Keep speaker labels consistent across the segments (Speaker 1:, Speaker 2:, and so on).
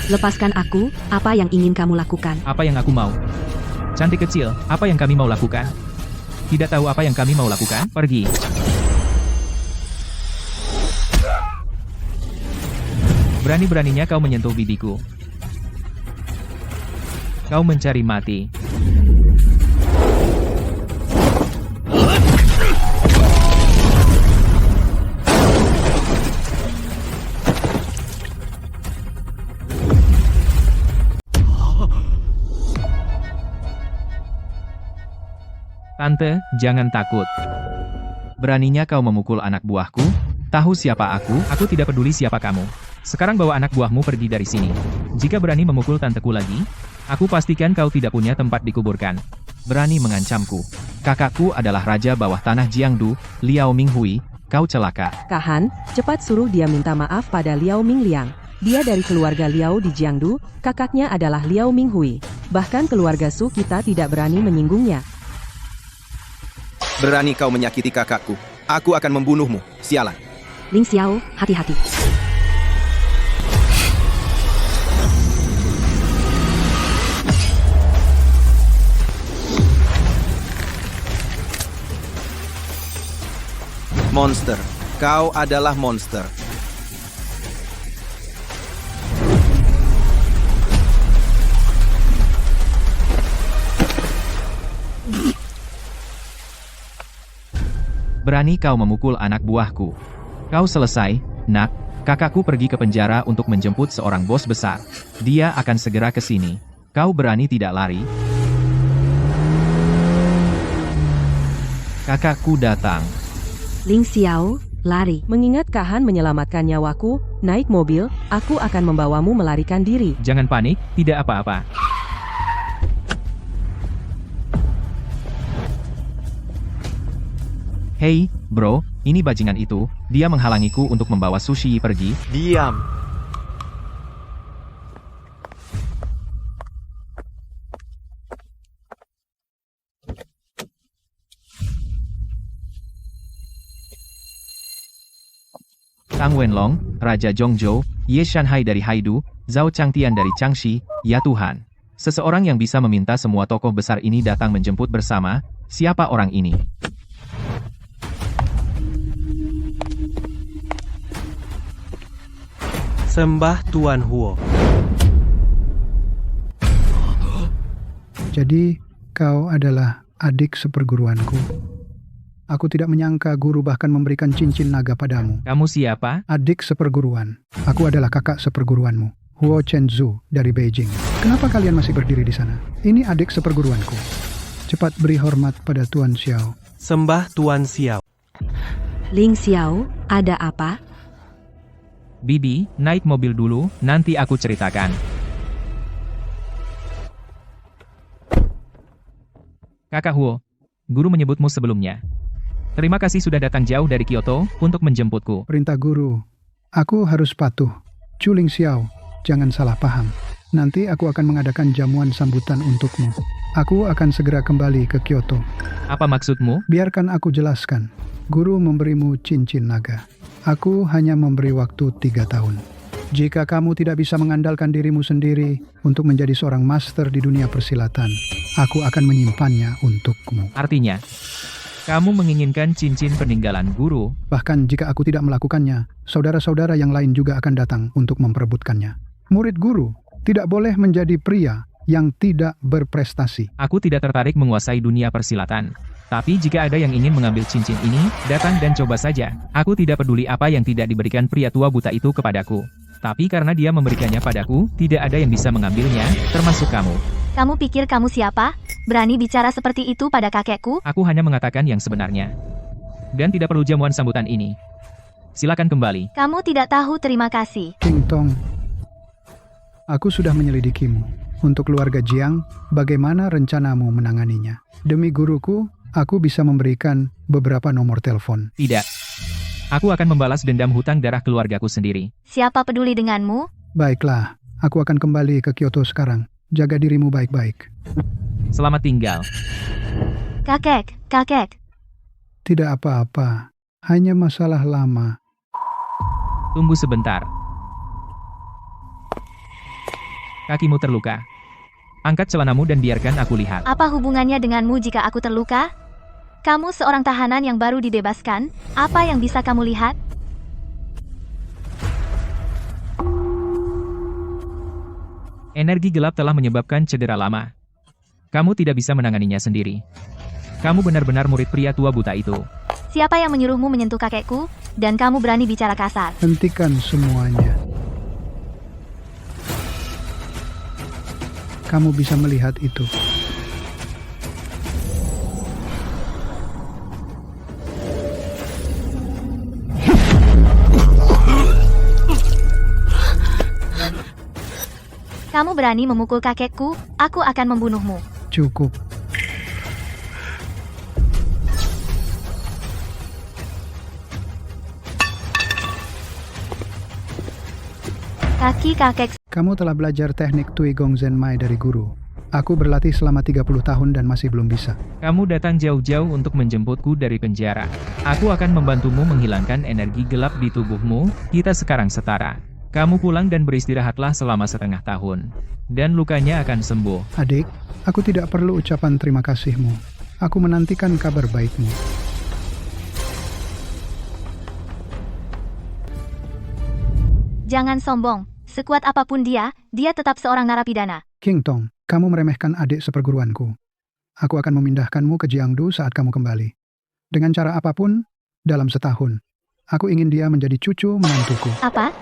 Speaker 1: Lepaskan aku, apa yang ingin kamu lakukan?
Speaker 2: Apa yang aku mau? Cantik kecil, apa yang kami mau lakukan? Tidak tahu apa yang kami mau lakukan? Pergi. Berani-beraninya kau menyentuh bibiku. Kau mencari mati. Tante, jangan takut. Beraninya kau memukul anak buahku? Tahu siapa aku? Aku tidak peduli siapa kamu. Sekarang bawa anak buahmu pergi dari sini. Jika berani memukul tanteku lagi, aku pastikan kau tidak punya tempat dikuburkan. Berani mengancamku. Kakakku adalah raja bawah tanah Jiangdu, Liao Minghui. Kau celaka.
Speaker 3: Kahan, cepat suruh dia minta maaf pada Liao Mingliang. Dia dari keluarga Liao di Jiangdu, kakaknya adalah Liao Minghui. Bahkan keluarga Su kita tidak berani menyinggungnya.
Speaker 4: Berani kau menyakiti kakakku. Aku akan membunuhmu. Sialan.
Speaker 1: Ling Xiao, hati-hati.
Speaker 4: Monster. Kau adalah monster.
Speaker 2: Berani kau memukul anak buahku. Kau selesai, nak. Kakakku pergi ke penjara untuk menjemput seorang bos besar. Dia akan segera ke sini. Kau berani tidak lari? Kakakku datang.
Speaker 1: Ling Xiao, lari.
Speaker 3: Mengingat Kahan menyelamatkan nyawaku, naik mobil, aku akan membawamu melarikan diri.
Speaker 2: Jangan panik, tidak apa-apa. Hei, bro, ini bajingan itu, dia menghalangiku untuk membawa Sushi pergi.
Speaker 5: Diam.
Speaker 2: Tang Wenlong, Raja Zhongzhou, Ye Shanhai dari Haidu, Zhao Changtian dari Changxi, ya Tuhan. Seseorang yang bisa meminta semua tokoh besar ini datang menjemput bersama, siapa orang ini?
Speaker 5: Sembah Tuan Huo.
Speaker 6: Jadi, kau adalah adik seperguruanku. Aku tidak menyangka guru bahkan memberikan cincin naga padamu.
Speaker 2: Kamu siapa?
Speaker 6: Adik seperguruan. Aku adalah kakak seperguruanmu, Huo Chenzhu dari Beijing. Kenapa kalian masih berdiri di sana? Ini adik seperguruanku. Cepat beri hormat pada Tuan Xiao.
Speaker 5: Sembah Tuan Xiao.
Speaker 1: Ling Xiao, ada apa?
Speaker 2: Bibi, naik mobil dulu, nanti aku ceritakan. Kakak Huo, guru menyebutmu sebelumnya. Terima kasih sudah datang jauh dari Kyoto untuk menjemputku.
Speaker 6: Perintah guru. Aku harus patuh. Ling Xiao, jangan salah paham. Nanti aku akan mengadakan jamuan sambutan untukmu. Aku akan segera kembali ke Kyoto.
Speaker 2: Apa maksudmu?
Speaker 6: Biarkan aku jelaskan. Guru memberimu cincin naga. Aku hanya memberi waktu 3 tahun. Jika kamu tidak bisa mengandalkan dirimu sendiri untuk menjadi seorang master di dunia persilatan, aku akan menyimpannya untukmu.
Speaker 2: Artinya, kamu menginginkan cincin peninggalan guru.
Speaker 6: Bahkan jika aku tidak melakukannya, saudara-saudara yang lain juga akan datang untuk memperebutkannya. Murid guru tidak boleh menjadi pria yang tidak berprestasi.
Speaker 2: Aku tidak tertarik menguasai dunia persilatan. Tapi jika ada yang ingin mengambil cincin ini, datang dan coba saja. Aku tidak peduli apa yang tidak diberikan pria tua buta itu kepadaku. Tapi karena dia memberikannya padaku, tidak ada yang bisa mengambilnya, termasuk kamu.
Speaker 7: Kamu pikir kamu siapa? Berani bicara seperti itu pada kakekku?
Speaker 2: Aku hanya mengatakan yang sebenarnya. Dan tidak perlu jamuan sambutan ini. Silakan kembali.
Speaker 7: Kamu tidak tahu terima kasih.
Speaker 6: King Tong, aku sudah menyelidikimu. Untuk keluarga Jiang, bagaimana rencanamu menanganinya? Demi guruku, aku bisa memberikan beberapa nomor telepon.
Speaker 2: Tidak. Aku akan membalas dendam hutang darah keluargaku sendiri.
Speaker 7: Siapa peduli denganmu?
Speaker 6: Baiklah, aku akan kembali ke Kyoto sekarang. Jaga dirimu baik-baik.
Speaker 2: Selamat tinggal.
Speaker 7: Kakek.
Speaker 6: Tidak apa-apa, hanya masalah lama.
Speaker 2: Tunggu sebentar. Kakimu terluka. Angkat celanamu dan biarkan aku lihat.
Speaker 7: Apa hubungannya denganmu jika aku terluka? Kamu seorang tahanan yang baru dibebaskan. Apa yang bisa kamu lihat?
Speaker 2: Energi gelap telah menyebabkan cedera lama. Kamu tidak bisa menanganinya sendiri. Kamu benar-benar murid pria tua buta itu.
Speaker 7: Siapa yang menyuruhmu menyentuh kakekku? Dan kamu berani bicara kasar?
Speaker 6: Hentikan semuanya. Kamu bisa melihat itu.
Speaker 7: Kamu berani memukul kakekku? Aku akan membunuhmu.
Speaker 6: Cukup.
Speaker 7: Kaki kakek.
Speaker 6: Kamu telah belajar teknik Tui Gong Zenmai dari guru. Aku berlatih selama 30 tahun dan masih belum bisa.
Speaker 2: Kamu datang jauh-jauh untuk menjemputku dari penjara. Aku akan membantumu menghilangkan energi gelap di tubuhmu. Kita sekarang setara. Kamu pulang dan beristirahatlah selama setengah tahun. Dan lukanya akan sembuh.
Speaker 6: Adik, aku tidak perlu ucapan terima kasihmu. Aku menantikan kabar baikmu.
Speaker 7: Jangan sombong. Sekuat apapun dia tetap seorang narapidana.
Speaker 6: King Tong, kamu meremehkan adik seperguruanku. Aku akan memindahkanmu ke Jiangdu saat kamu kembali. Dengan cara apapun, dalam setahun. Aku ingin dia menjadi cucu menantuku.
Speaker 7: Apa?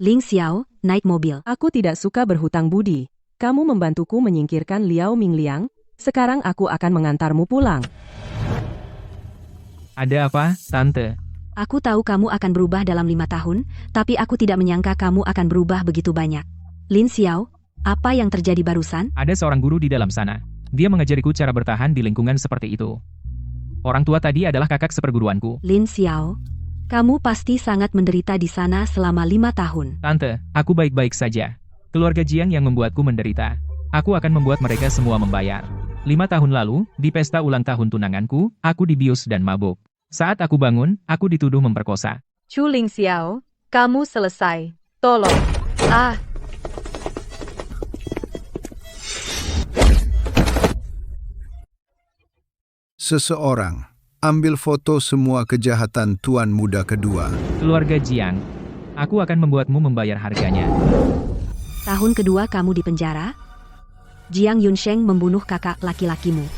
Speaker 1: Ling Xiao, naik mobil.
Speaker 3: Aku tidak suka berhutang budi. Kamu membantuku menyingkirkan Liao Mingliang. Sekarang aku akan mengantarmu pulang.
Speaker 2: Ada apa, Tante?
Speaker 1: Aku tahu kamu akan berubah dalam 5 tahun, tapi aku tidak menyangka kamu akan berubah begitu banyak. Lin Xiao, apa yang terjadi barusan?
Speaker 2: Ada seorang guru di dalam sana. Dia mengajariku cara bertahan di lingkungan seperti itu. Orang tua tadi adalah kakak seperguruanku.
Speaker 1: Lin Xiao, kamu pasti sangat menderita di sana selama 5 tahun.
Speaker 2: Tante, aku baik-baik saja. Keluarga Jiang yang membuatku menderita. Aku akan membuat mereka semua membayar. 5 tahun lalu, di pesta ulang tahun tunanganku, aku dibius dan mabuk. Saat aku bangun, aku dituduh memperkosa.
Speaker 3: Chu Ling Xiao, kamu selesai. Tolong.
Speaker 8: Seseorang, ambil foto semua kejahatan Tuan Muda kedua.
Speaker 2: Keluarga Jiang, aku akan membuatmu membayar harganya.
Speaker 1: Tahun kedua kamu di penjara? Jiang Yunsheng membunuh kakak laki-lakimu.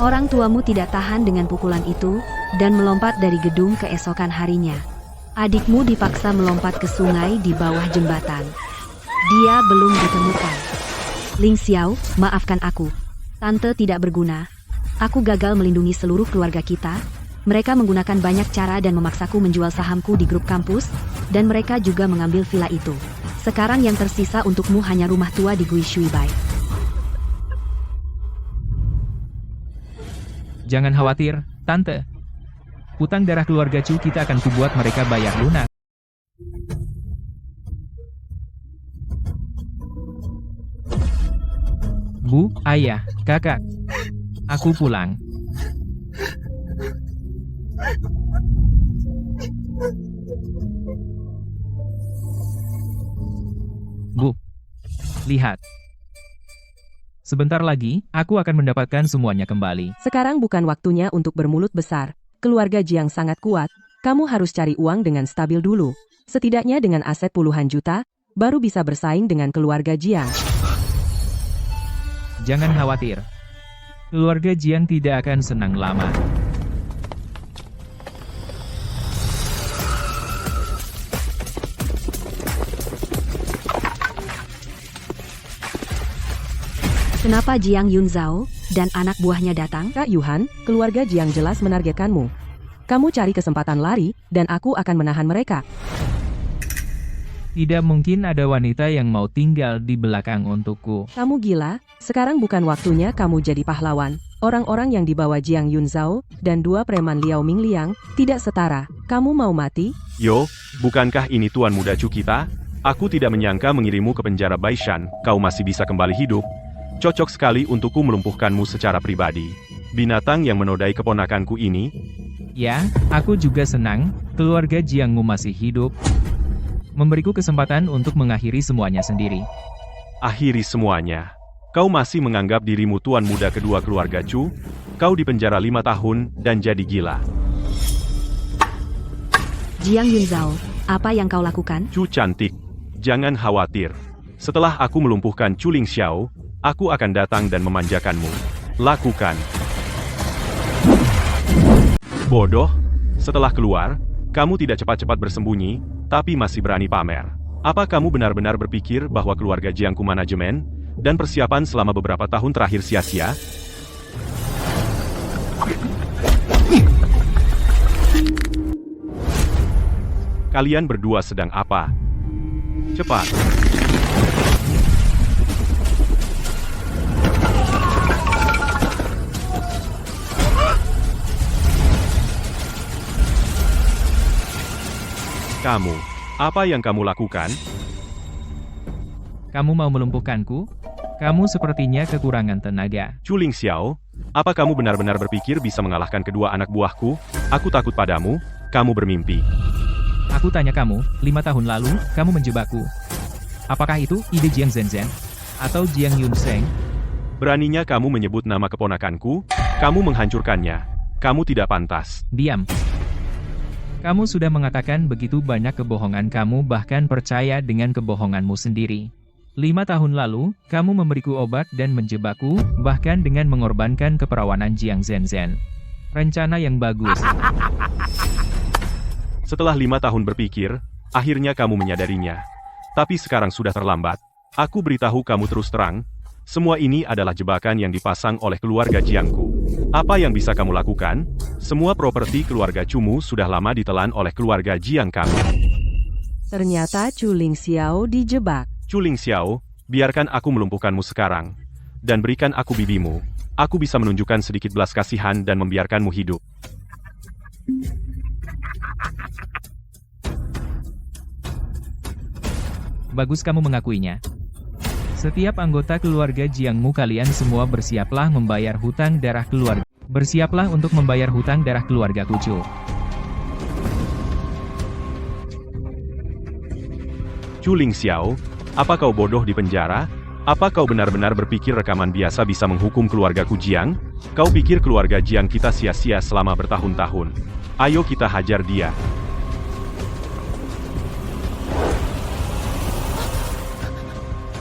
Speaker 1: Orang tuamu tidak tahan dengan pukulan itu, dan melompat dari gedung keesokan harinya. Adikmu dipaksa melompat ke sungai di bawah jembatan. Dia belum ditemukan. Ling Xiao, maafkan aku. Tante tidak berguna. Aku gagal melindungi seluruh keluarga kita. Mereka menggunakan banyak cara dan memaksaku menjual sahamku di grup kampus, dan mereka juga mengambil villa itu. Sekarang yang tersisa untukmu hanya rumah tua di Gui Shuibai.
Speaker 2: Jangan khawatir, Tante. Hutang darah keluarga Chu kita akan kubuat mereka bayar lunas. Bu, ayah, kakak. Aku pulang. Bu, lihat. Sebentar lagi, aku akan mendapatkan semuanya kembali.
Speaker 3: Sekarang bukan waktunya untuk bermulut besar. Keluarga Jiang sangat kuat. Kamu harus cari uang dengan stabil dulu. Setidaknya dengan aset puluhan juta, baru bisa bersaing dengan keluarga Jiang.
Speaker 2: Jangan khawatir. Keluarga Jiang tidak akan senang lama.
Speaker 1: Kenapa Jiang Yunzhao dan anak buahnya datang?
Speaker 3: Kak Yuhan, keluarga Jiang jelas menargetkanmu. Kamu cari kesempatan lari, dan aku akan menahan mereka.
Speaker 2: Tidak mungkin ada wanita yang mau tinggal di belakang untukku.
Speaker 3: Kamu gila, sekarang bukan waktunya kamu jadi pahlawan. Orang-orang yang dibawa Jiang Yunzhao dan 2 preman Liao Mingliang tidak setara. Kamu mau mati?
Speaker 9: Yo, bukankah ini Tuan Muda Chu kita? Aku tidak menyangka mengirimmu ke penjara Baishan. Kau masih bisa kembali hidup. Cocok sekali untukku melumpuhkanmu secara pribadi. Binatang yang menodai keponakanku ini.
Speaker 2: Ya, aku juga senang, keluarga Jiangmu masih hidup. Memberiku kesempatan untuk mengakhiri semuanya sendiri.
Speaker 9: Akhiri semuanya. Kau masih menganggap dirimu tuan muda kedua keluarga Chu? Kau dipenjara 5 tahun dan jadi gila.
Speaker 1: Jiang Yunzhao, apa yang kau lakukan?
Speaker 9: Chu cantik. Jangan khawatir. Setelah aku melumpuhkan Chu Lingxiao, aku akan datang dan memanjakanmu. Lakukan. Bodoh. Setelah keluar, kamu tidak cepat-cepat bersembunyi, tapi masih berani pamer. Apa kamu benar-benar berpikir bahwa keluarga Jiangku manajemen dan persiapan selama beberapa tahun terakhir sia-sia? Kalian berdua sedang apa? Cepat. Kamu, apa yang kamu lakukan?
Speaker 2: Kamu mau melumpuhkanku? Kamu sepertinya kekurangan tenaga.
Speaker 9: Chu Lingxiao, apa kamu benar-benar berpikir bisa mengalahkan kedua anak buahku? Aku takut padamu, kamu bermimpi.
Speaker 2: Aku tanya kamu, 5 tahun lalu, kamu menjebakku. Apakah itu ide Jiang Zhenzhen? Atau Jiang Yunsheng?
Speaker 9: Beraninya kamu menyebut nama keponakanku? Kamu menghancurkannya. Kamu tidak pantas.
Speaker 2: Diam. Kamu sudah mengatakan begitu banyak kebohongan, kamu bahkan percaya dengan kebohonganmu sendiri. 5 tahun lalu, kamu memberiku obat dan menjebakku, bahkan dengan mengorbankan keperawanan Jiang Zhenzhen. Rencana yang bagus.
Speaker 9: Setelah 5 tahun berpikir, akhirnya kamu menyadarinya. Tapi sekarang sudah terlambat. Aku beritahu kamu terus terang, semua ini adalah jebakan yang dipasang oleh keluarga Jiangku. Apa yang bisa kamu lakukan? Semua properti keluarga Chumu sudah lama ditelan oleh keluarga Jiang kami.
Speaker 3: Ternyata Chu Lingxiao dijebak.
Speaker 9: Chu Lingxiao, biarkan aku melumpuhkanmu sekarang. Dan berikan aku bibimu. Aku bisa menunjukkan sedikit belas kasihan dan membiarkanmu hidup.
Speaker 2: Bagus kamu mengakuinya. Setiap anggota keluarga Jiangmu, kalian semua bersiaplah membayar hutang darah keluarga. Bersiaplah untuk membayar hutang darah keluarga Chu.
Speaker 9: Chu Lingxiao, apa kau bodoh di penjara? Apa kau benar-benar berpikir rekaman biasa bisa menghukum keluarga Jiang? Kau pikir keluarga Jiang kita sia-sia selama bertahun-tahun? Ayo kita hajar dia.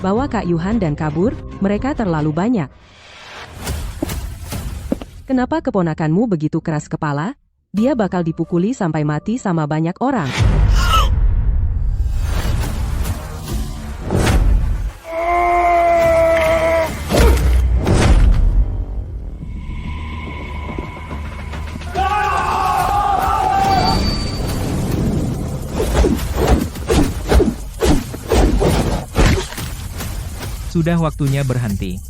Speaker 3: Bawa Kak Yuhan dan kabur, mereka terlalu banyak. Kenapa keponakanmu begitu keras kepala? Dia bakal dipukuli sampai mati sama banyak orang.
Speaker 2: Sudah waktunya berhenti.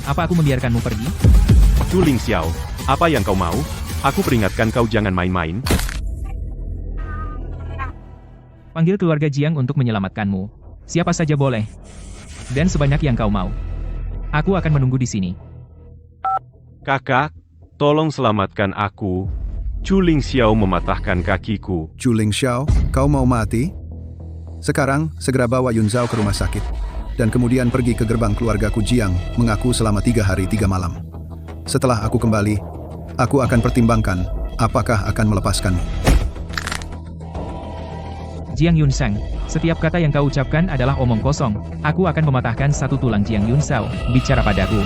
Speaker 2: Apa aku membiarkanmu pergi?
Speaker 9: Chu Lingxiao, apa yang kau mau? Aku peringatkan kau jangan main-main.
Speaker 2: Panggil keluarga Jiang untuk menyelamatkanmu. Siapa saja boleh. Dan sebanyak yang kau mau. Aku akan menunggu di sini.
Speaker 9: Kakak, tolong selamatkan aku. Chu Lingxiao mematahkan kakiku.
Speaker 8: Chu Lingxiao, kau mau mati? Sekarang, segera bawa Yunzhao ke rumah sakit. Dan kemudian pergi ke gerbang keluargaku Jiang, mengaku selama 3 hari 3 malam. Setelah aku kembali, aku akan pertimbangkan apakah akan melepaskanmu.
Speaker 2: Jiang Yunsheng, setiap kata yang kau ucapkan adalah omong kosong. Aku akan mematahkan satu tulang Jiang Yunzhao. Bicara padaku.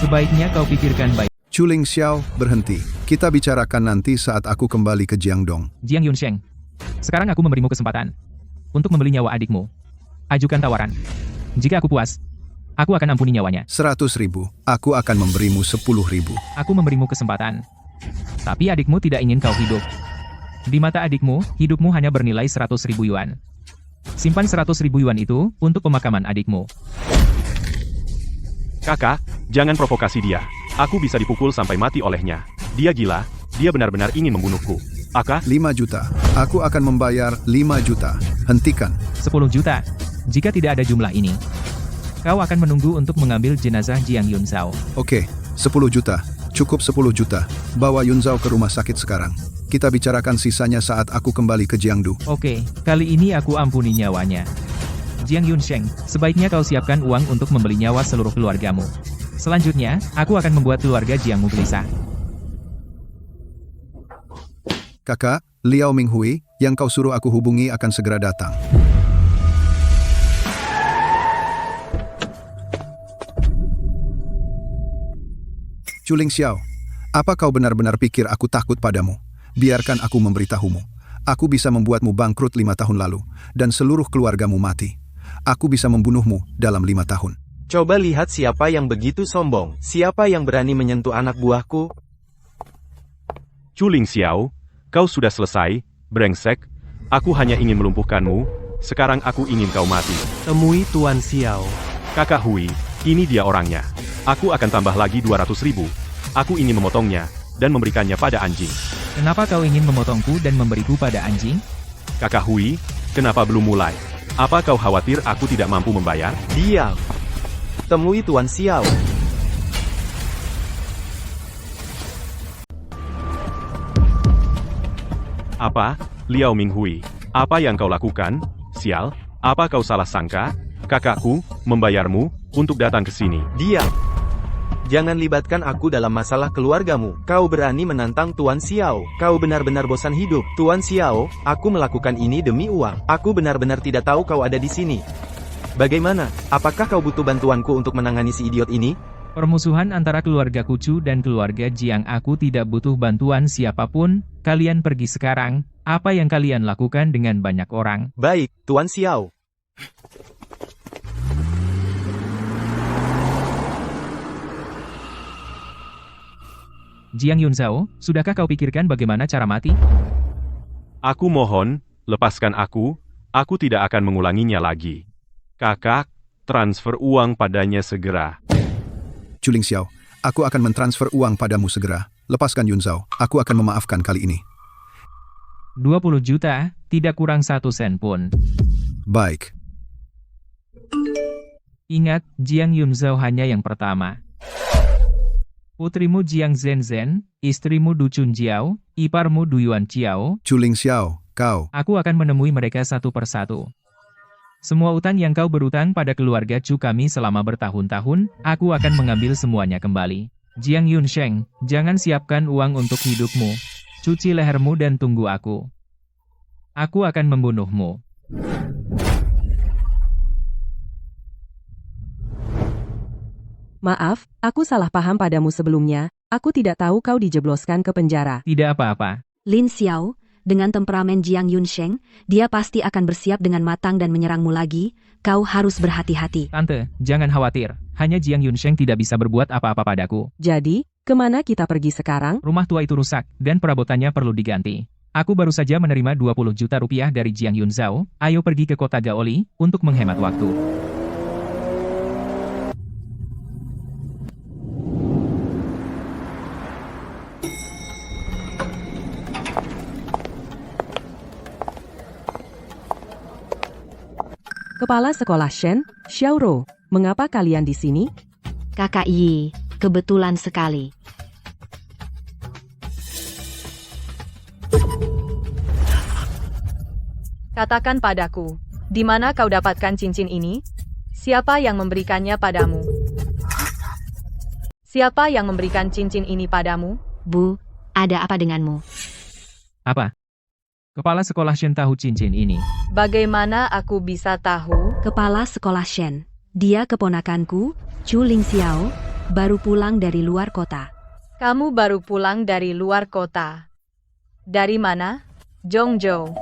Speaker 2: Sebaiknya kau pikirkan baik.
Speaker 8: Chu Lingxiao, berhenti. Kita bicarakan nanti saat aku kembali ke Jiangdong.
Speaker 2: Jiang Yunsheng, sekarang aku memberimu kesempatan untuk membeli nyawa adikmu. Ajukan tawaran. Jika aku puas, aku akan ampuni nyawanya.
Speaker 8: 100.000. Aku akan memberimu 10.000.
Speaker 2: Aku memberimu kesempatan. Tapi adikmu tidak ingin kau hidup. Di mata adikmu, hidupmu hanya bernilai 100.000 yuan. Simpan 100.000 yuan itu untuk pemakaman adikmu.
Speaker 9: Kakak, jangan provokasi dia. Aku bisa dipukul sampai mati olehnya. Dia gila, Dia benar-benar ingin membunuhku. Aka,
Speaker 8: 5 juta. Aku akan membayar 5 juta. Hentikan.
Speaker 2: 10 juta. Jika tidak ada jumlah ini, kau akan menunggu untuk mengambil jenazah Jiang Yunzhao.
Speaker 8: Oke, 10 juta. Cukup 10 juta. Bawa Yunzhao ke rumah sakit sekarang. Kita bicarakan sisanya saat aku kembali ke Jiangdu.
Speaker 2: Oke, kali ini aku ampuni nyawanya. Jiang Yunsheng, sebaiknya kau siapkan uang untuk membeli nyawa seluruh keluargamu. Selanjutnya, aku akan membuat keluarga Jiangmu gelisah.
Speaker 8: Kakak, Liao Minghui, yang kau suruh aku hubungi akan segera datang. Chuling Xiao, apa kau benar-benar pikir aku takut padamu? Biarkan aku memberitahumu. Aku bisa membuatmu bangkrut 5 tahun lalu, dan seluruh keluargamu mati. Aku bisa membunuhmu dalam 5 tahun.
Speaker 10: Coba lihat siapa yang begitu sombong. Siapa yang berani menyentuh anak buahku?
Speaker 9: Chuling Xiao, kau sudah selesai, brengsek. Aku hanya ingin melumpuhkanmu. Sekarang aku ingin kau mati.
Speaker 5: Temui Tuan Xiao.
Speaker 9: Kakak Hui, ini dia orangnya. Aku akan tambah lagi 200.000. Aku ingin memotongnya dan memberikannya pada anjing.
Speaker 2: Kenapa kau ingin memotongku dan memberiku pada anjing?
Speaker 9: Kakak Hui, kenapa belum mulai? Apa kau khawatir aku tidak mampu membayar?
Speaker 10: Diam. Temui Tuan Xiao.
Speaker 9: Apa? Liao Minghui, apa yang kau lakukan? Sial, apa kau salah sangka? Kakakku, membayarmu, untuk datang ke sini.
Speaker 10: Diam. Jangan libatkan aku dalam masalah keluargamu. Kau berani menantang Tuan Xiao. Kau benar-benar bosan hidup. Tuan Xiao, aku melakukan ini demi uang. Aku benar-benar tidak tahu kau ada di sini. Bagaimana? Apakah kau butuh bantuanku untuk menangani si idiot ini?
Speaker 2: Permusuhan antara keluarga Kucu dan keluarga Jiang, aku tidak butuh bantuan siapapun. Kalian pergi sekarang. Apa yang kalian lakukan dengan banyak orang?
Speaker 10: Baik, Tuan Xiao.
Speaker 2: Jiang Yunzhao, sudahkah kau pikirkan bagaimana cara mati?
Speaker 9: Aku mohon, lepaskan aku tidak akan mengulanginya lagi. Kakak, transfer uang padanya segera.
Speaker 8: Chuling Xiao, aku akan mentransfer uang padamu segera. Lepaskan Yunzhao, aku akan memaafkan kali ini.
Speaker 2: 20 juta, tidak kurang 1 sen pun.
Speaker 8: Baik.
Speaker 2: Ingat, Jiang Yunzhao hanya yang pertama. Putrimu Jiang Zhenzhen, istrimu Du Chunjiao, iparmu Du Yuan Chiao.
Speaker 8: Chuling Xiao, kau.
Speaker 2: Aku akan menemui mereka satu persatu. Semua utang yang kau berutang pada keluarga Chu kami selama bertahun-tahun, aku akan mengambil semuanya kembali. Jiang Yunsheng, jangan siapkan uang untuk hidupmu. Cuci lehermu dan tunggu aku. Aku akan membunuhmu.
Speaker 3: Maaf, aku salah paham padamu sebelumnya. Aku tidak tahu kau dijebloskan ke penjara.
Speaker 2: Tidak apa-apa.
Speaker 1: Lin Xiao, dengan temperamen Jiang Yunsheng, dia pasti akan bersiap dengan matang dan menyerangmu lagi. Kau harus berhati-hati.
Speaker 2: Tante, jangan khawatir. Hanya Jiang Yunsheng tidak bisa berbuat apa-apa padaku.
Speaker 3: Jadi, kemana kita pergi sekarang?
Speaker 2: Rumah tua itu rusak, dan perabotannya perlu diganti. Aku baru saja menerima 20 juta rupiah dari Jiang Yunzhao. Ayo pergi ke kota Gaoli, untuk menghemat waktu.
Speaker 3: Kepala Sekolah Shen, Xiaoro, mengapa kalian di sini?
Speaker 1: Kakak Yi, kebetulan sekali.
Speaker 11: Katakan padaku, di mana kau dapatkan cincin ini? Siapa yang memberikannya padamu? Siapa yang memberikan cincin ini padamu?
Speaker 1: Bu, ada apa denganmu?
Speaker 2: Apa? Kepala sekolah Shen tahu cincin ini.
Speaker 11: Bagaimana aku bisa tahu?
Speaker 1: Kepala Sekolah Shen, dia keponakanku, Chu Ling Xiao, baru pulang dari luar kota.
Speaker 11: Kamu baru pulang dari luar kota. Dari mana? Zhongzhou,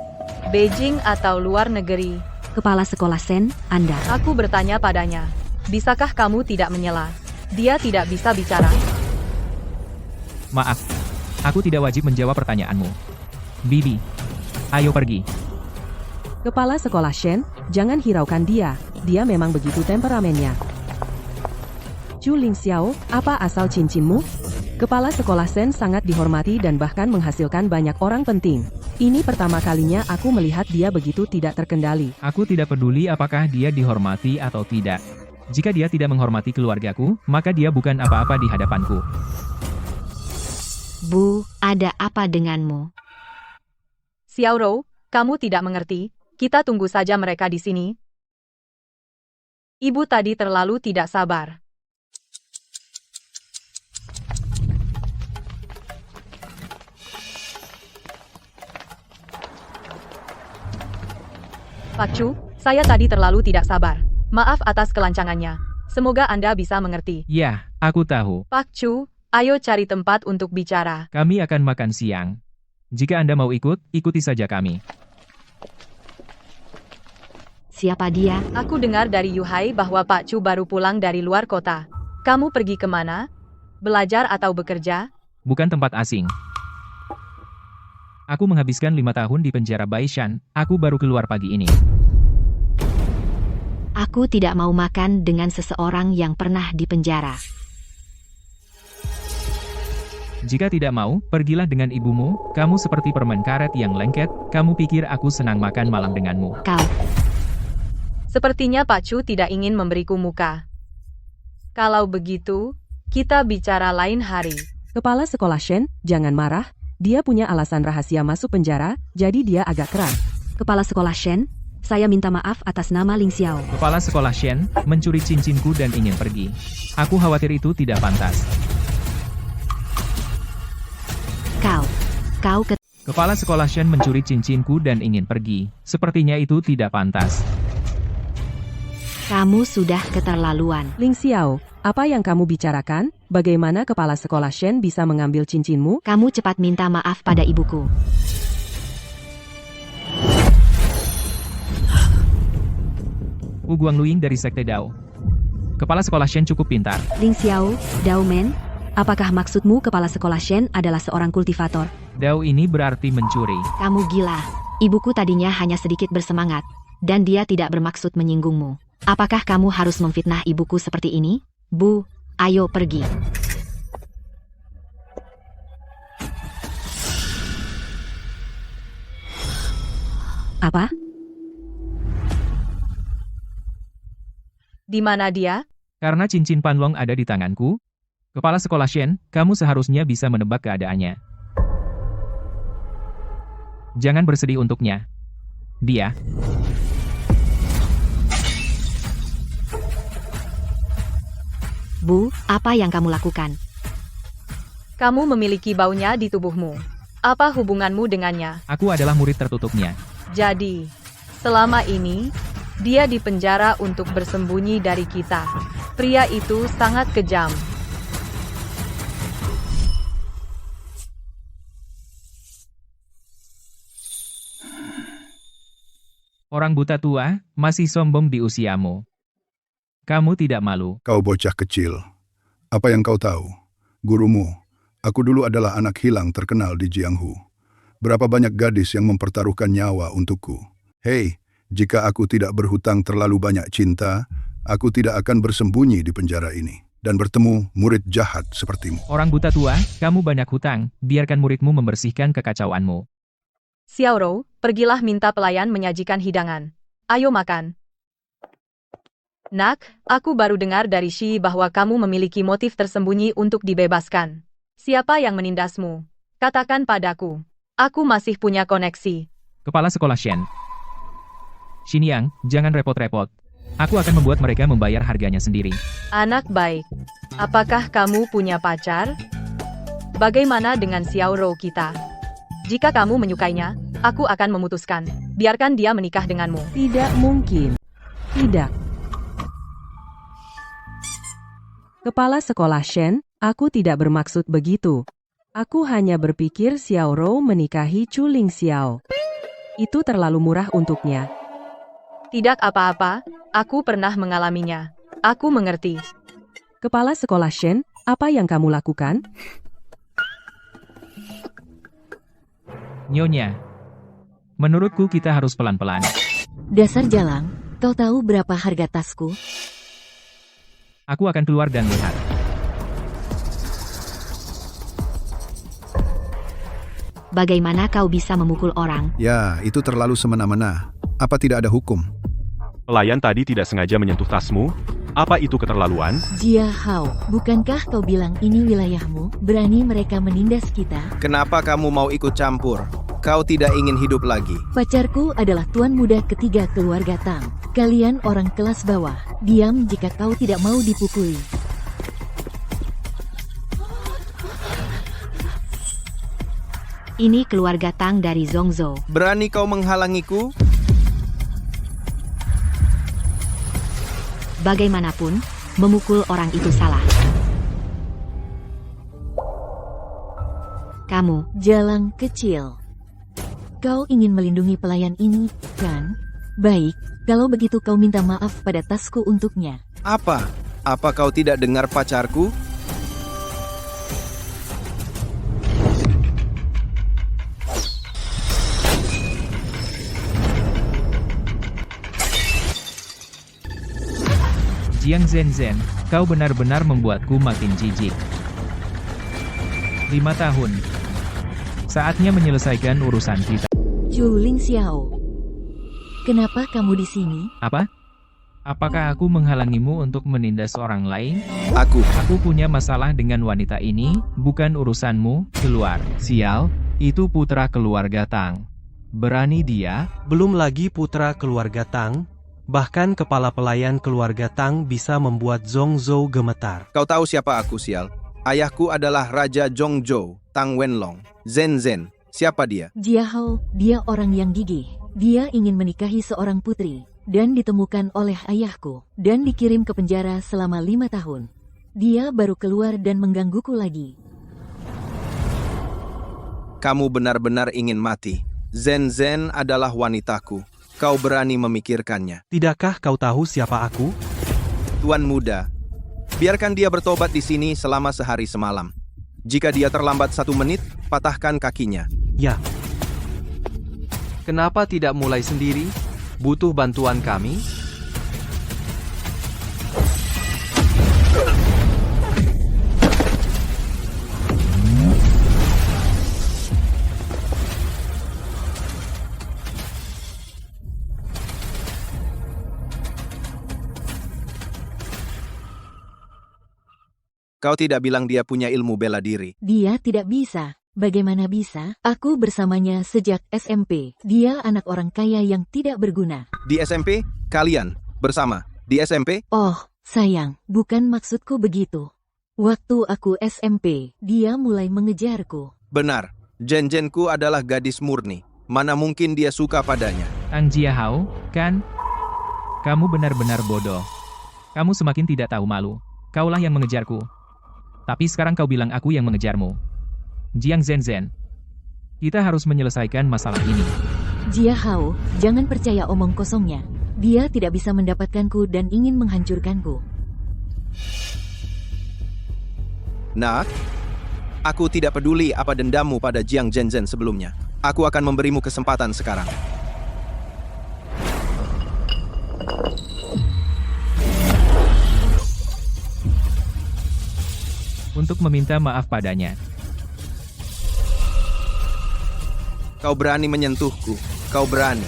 Speaker 11: Beijing atau luar negeri?
Speaker 1: Kepala Sekolah Shen, Anda.
Speaker 11: Aku bertanya padanya, bisakah kamu tidak menyela? Dia tidak bisa bicara.
Speaker 2: Maaf, aku tidak wajib menjawab pertanyaanmu. Bibi, ayo pergi.
Speaker 3: Kepala Sekolah Shen, jangan hiraukan dia. Dia memang begitu temperamennya. Chu Ling Xiao, apa asal cincinmu? Kepala sekolah Shen sangat dihormati dan bahkan menghasilkan banyak orang penting. Ini pertama kalinya aku melihat dia begitu tidak terkendali.
Speaker 2: Aku tidak peduli apakah dia dihormati atau tidak. Jika dia tidak menghormati keluargaku, maka dia bukan apa-apa di hadapanku.
Speaker 1: Bu, ada apa denganmu?
Speaker 11: Xiaorou, kamu tidak mengerti. Kita tunggu saja mereka di sini. Ibu tadi terlalu tidak sabar. Pak Chu, saya tadi terlalu tidak sabar. Maaf atas kelancangannya. Semoga Anda bisa mengerti.
Speaker 2: Ya, aku tahu.
Speaker 11: Pak Chu, ayo cari tempat untuk bicara.
Speaker 2: Kami akan makan siang. Jika Anda mau ikut, ikuti saja kami.
Speaker 1: Siapa dia?
Speaker 11: Aku dengar dari Yuhai bahwa Pak Chu baru pulang dari luar kota. Kamu pergi kemana? Belajar atau bekerja?
Speaker 2: Bukan tempat asing. Aku menghabiskan 5 tahun di penjara Baishan. Aku baru keluar pagi ini.
Speaker 1: Aku tidak mau makan dengan seseorang yang pernah di penjara.
Speaker 2: Jika tidak mau, pergilah dengan ibumu. Kamu seperti permen karet yang lengket. Kamu pikir aku senang makan malam denganmu?
Speaker 1: Kau.
Speaker 11: Sepertinya Pak Chu tidak ingin memberiku muka. Kalau begitu, kita bicara lain hari.
Speaker 3: Kepala sekolah Shen, jangan marah. Dia punya alasan rahasia masuk penjara, jadi dia agak keras.
Speaker 1: Kepala sekolah Shen, saya minta maaf atas nama Ling Xiao.
Speaker 2: Kepala sekolah Shen mencuri cincinku dan ingin pergi. Aku khawatir itu tidak pantas.
Speaker 1: Kau
Speaker 2: Kepala sekolah Shen mencuri cincinku dan ingin pergi. Sepertinya itu tidak pantas.
Speaker 1: Kamu sudah keterlaluan.
Speaker 3: Ling Xiao, apa yang kamu bicarakan? Bagaimana kepala sekolah Shen bisa mengambil cincinmu?
Speaker 1: Kamu cepat minta maaf pada ibuku.
Speaker 2: Wu Guangluing dari Sekte Dao. Kepala sekolah Shen cukup pintar.
Speaker 1: Ling Xiao, Dao Men, apakah maksudmu kepala sekolah Shen adalah seorang kultivator?
Speaker 2: Dao ini berarti mencuri.
Speaker 1: Kamu gila. Ibuku tadinya hanya sedikit bersemangat, dan dia tidak bermaksud menyinggungmu. Apakah kamu harus memfitnah ibuku seperti ini? Bu, ayo pergi. Apa?
Speaker 11: Di mana dia?
Speaker 2: Karena cincin Panlong ada di tanganku, kepala sekolah Shen, kamu seharusnya bisa menebak keadaannya. Jangan bersedih untuknya. Dia.
Speaker 1: Bu, apa yang kamu lakukan?
Speaker 11: Kamu memiliki baunya di tubuhmu. Apa hubunganmu dengannya?
Speaker 2: Aku adalah murid tertutupnya.
Speaker 11: Jadi, selama ini, dia dipenjara untuk bersembunyi dari kita. Pria itu sangat kejam.
Speaker 2: Orang buta tua, masih sombong di usiamu. Kamu tidak malu.
Speaker 8: Kau bocah kecil. Apa yang kau tahu? Gurumu, aku dulu adalah anak hilang terkenal di Jianghu. Berapa banyak gadis yang mempertaruhkan nyawa untukku. Hei, jika aku tidak berhutang terlalu banyak cinta, aku tidak akan bersembunyi di penjara ini dan bertemu murid jahat sepertimu.
Speaker 2: Orang buta tua, kamu banyak hutang, biarkan muridmu membersihkan kekacauanmu.
Speaker 11: Xiaorou, pergilah minta pelayan menyajikan hidangan. Ayo makan. Nak, aku baru dengar dari Shi bahwa kamu memiliki motif tersembunyi untuk dibebaskan. Siapa yang menindasmu? Katakan padaku. Aku masih punya koneksi.
Speaker 2: Kepala sekolah Shen. Xinjiang, jangan repot-repot. Aku akan membuat mereka membayar harganya sendiri.
Speaker 11: Anak baik. Apakah kamu punya pacar? Bagaimana dengan Xiaorou kita? Jika kamu menyukainya, aku akan memutuskan. Biarkan dia menikah denganmu.
Speaker 3: Tidak mungkin. Tidak. Kepala sekolah Shen, aku tidak bermaksud begitu. Aku hanya berpikir Xiaorou menikahi Chu Ling Xiao. Itu terlalu murah untuknya.
Speaker 11: Tidak apa-apa, aku pernah mengalaminya. Aku mengerti.
Speaker 3: Kepala sekolah Shen, apa yang kamu lakukan?
Speaker 2: Nyonya. Menurutku kita harus pelan-pelan.
Speaker 1: Dasar jalang, kau tahu berapa harga tasku?
Speaker 2: Aku akan keluar dan lihat.
Speaker 1: Bagaimana kau bisa memukul orang?
Speaker 8: Ya, itu terlalu semena-mena. Apa tidak ada hukum?
Speaker 9: Pelayan tadi tidak sengaja menyentuh tasmu. Apa itu keterlaluan?
Speaker 12: Jia Hao, bukankah kau bilang ini wilayahmu? Berani mereka menindas kita?
Speaker 4: Kenapa kamu mau ikut campur? Kau tidak ingin hidup lagi.
Speaker 12: Pacarku adalah tuan muda ketiga keluarga Tang. Kalian orang kelas bawah. Diam jika kau tidak mau dipukuli.
Speaker 1: Ini keluarga Tang dari Zhongzhou.
Speaker 4: Berani kau menghalangiku?
Speaker 1: Bagaimanapun, memukul orang itu salah. Kamu,
Speaker 12: Jalang kecil. Kau ingin melindungi pelayan ini, kan? Baik, kalau begitu kau minta maaf pada tasku untuknya.
Speaker 4: Apa? Apa kau tidak dengar pacarku?
Speaker 2: Jiang Zhen, kau benar-benar membuatku makin jijik. 5 tahun. Saatnya menyelesaikan urusan kita.
Speaker 12: Zhu Lingxiao. Kenapa kamu di sini?
Speaker 2: Apa? Apakah aku menghalangimu untuk menindas orang lain?
Speaker 4: Aku
Speaker 2: punya masalah dengan wanita ini, bukan urusanmu, keluar. Sial, itu putra keluarga Tang. Berani dia?
Speaker 5: Belum lagi putra keluarga Tang, bahkan kepala pelayan keluarga Tang bisa membuat Zhongzhou gemetar.
Speaker 4: Kau tahu siapa aku, sial? Ayahku adalah Raja Zhongzhou, Tang Wenlong. Zhen, siapa dia?
Speaker 12: Jia Hao, dia orang yang gigih. Dia ingin menikahi seorang putri, dan ditemukan oleh ayahku, dan dikirim ke penjara selama 5 tahun. Dia baru keluar dan menggangguku lagi.
Speaker 4: Kamu benar-benar ingin mati. Zhen adalah wanitaku. Kau berani memikirkannya.
Speaker 5: Tidakkah kau tahu siapa aku?
Speaker 4: Tuan muda, biarkan dia bertobat di sini selama sehari semalam. Jika dia terlambat 1 menit, patahkan kakinya.
Speaker 5: Ya.
Speaker 13: Kenapa tidak mulai sendiri? Butuh bantuan kami?
Speaker 4: Kau tidak bilang dia punya ilmu bela diri.
Speaker 12: Dia tidak bisa. Bagaimana bisa? Aku bersamanya sejak SMP. Dia anak orang kaya yang tidak berguna.
Speaker 4: Di SMP? Kalian bersama di SMP?
Speaker 12: Oh, sayang, bukan maksudku begitu. Waktu aku SMP, dia mulai mengejarku.
Speaker 4: Benar, Zhen-ku adalah gadis murni. Mana mungkin dia suka padanya.
Speaker 2: Tang Jia Hao, kan? Kamu benar-benar bodoh. Kamu semakin tidak tahu malu. Kaulah yang mengejarku. Tapi sekarang kau bilang aku yang mengejarmu. Jiang Zhen, kita harus menyelesaikan masalah ini.
Speaker 12: Jia Hao, jangan percaya omong kosongnya. Dia tidak bisa mendapatkanku dan ingin menghancurkanku.
Speaker 4: Nak, aku tidak peduli apa dendammu pada Jiang Zhen sebelumnya. Aku akan memberimu kesempatan sekarang.
Speaker 2: Untuk meminta maaf padanya.
Speaker 4: Kau berani menyentuhku. Kau berani.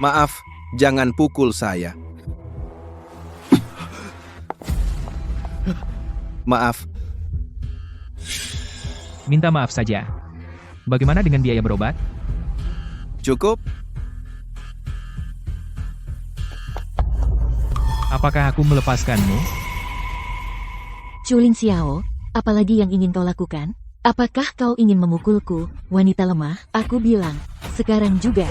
Speaker 4: Maaf, jangan pukul saya. Maaf.
Speaker 2: Minta maaf saja. Bagaimana dengan biaya berobat?
Speaker 4: Cukup?
Speaker 2: Apakah aku melepaskanmu?
Speaker 12: Zhu Lingxiao, apalagi yang ingin kau lakukan? Apakah kau ingin memukulku, wanita lemah? Aku bilang, sekarang juga.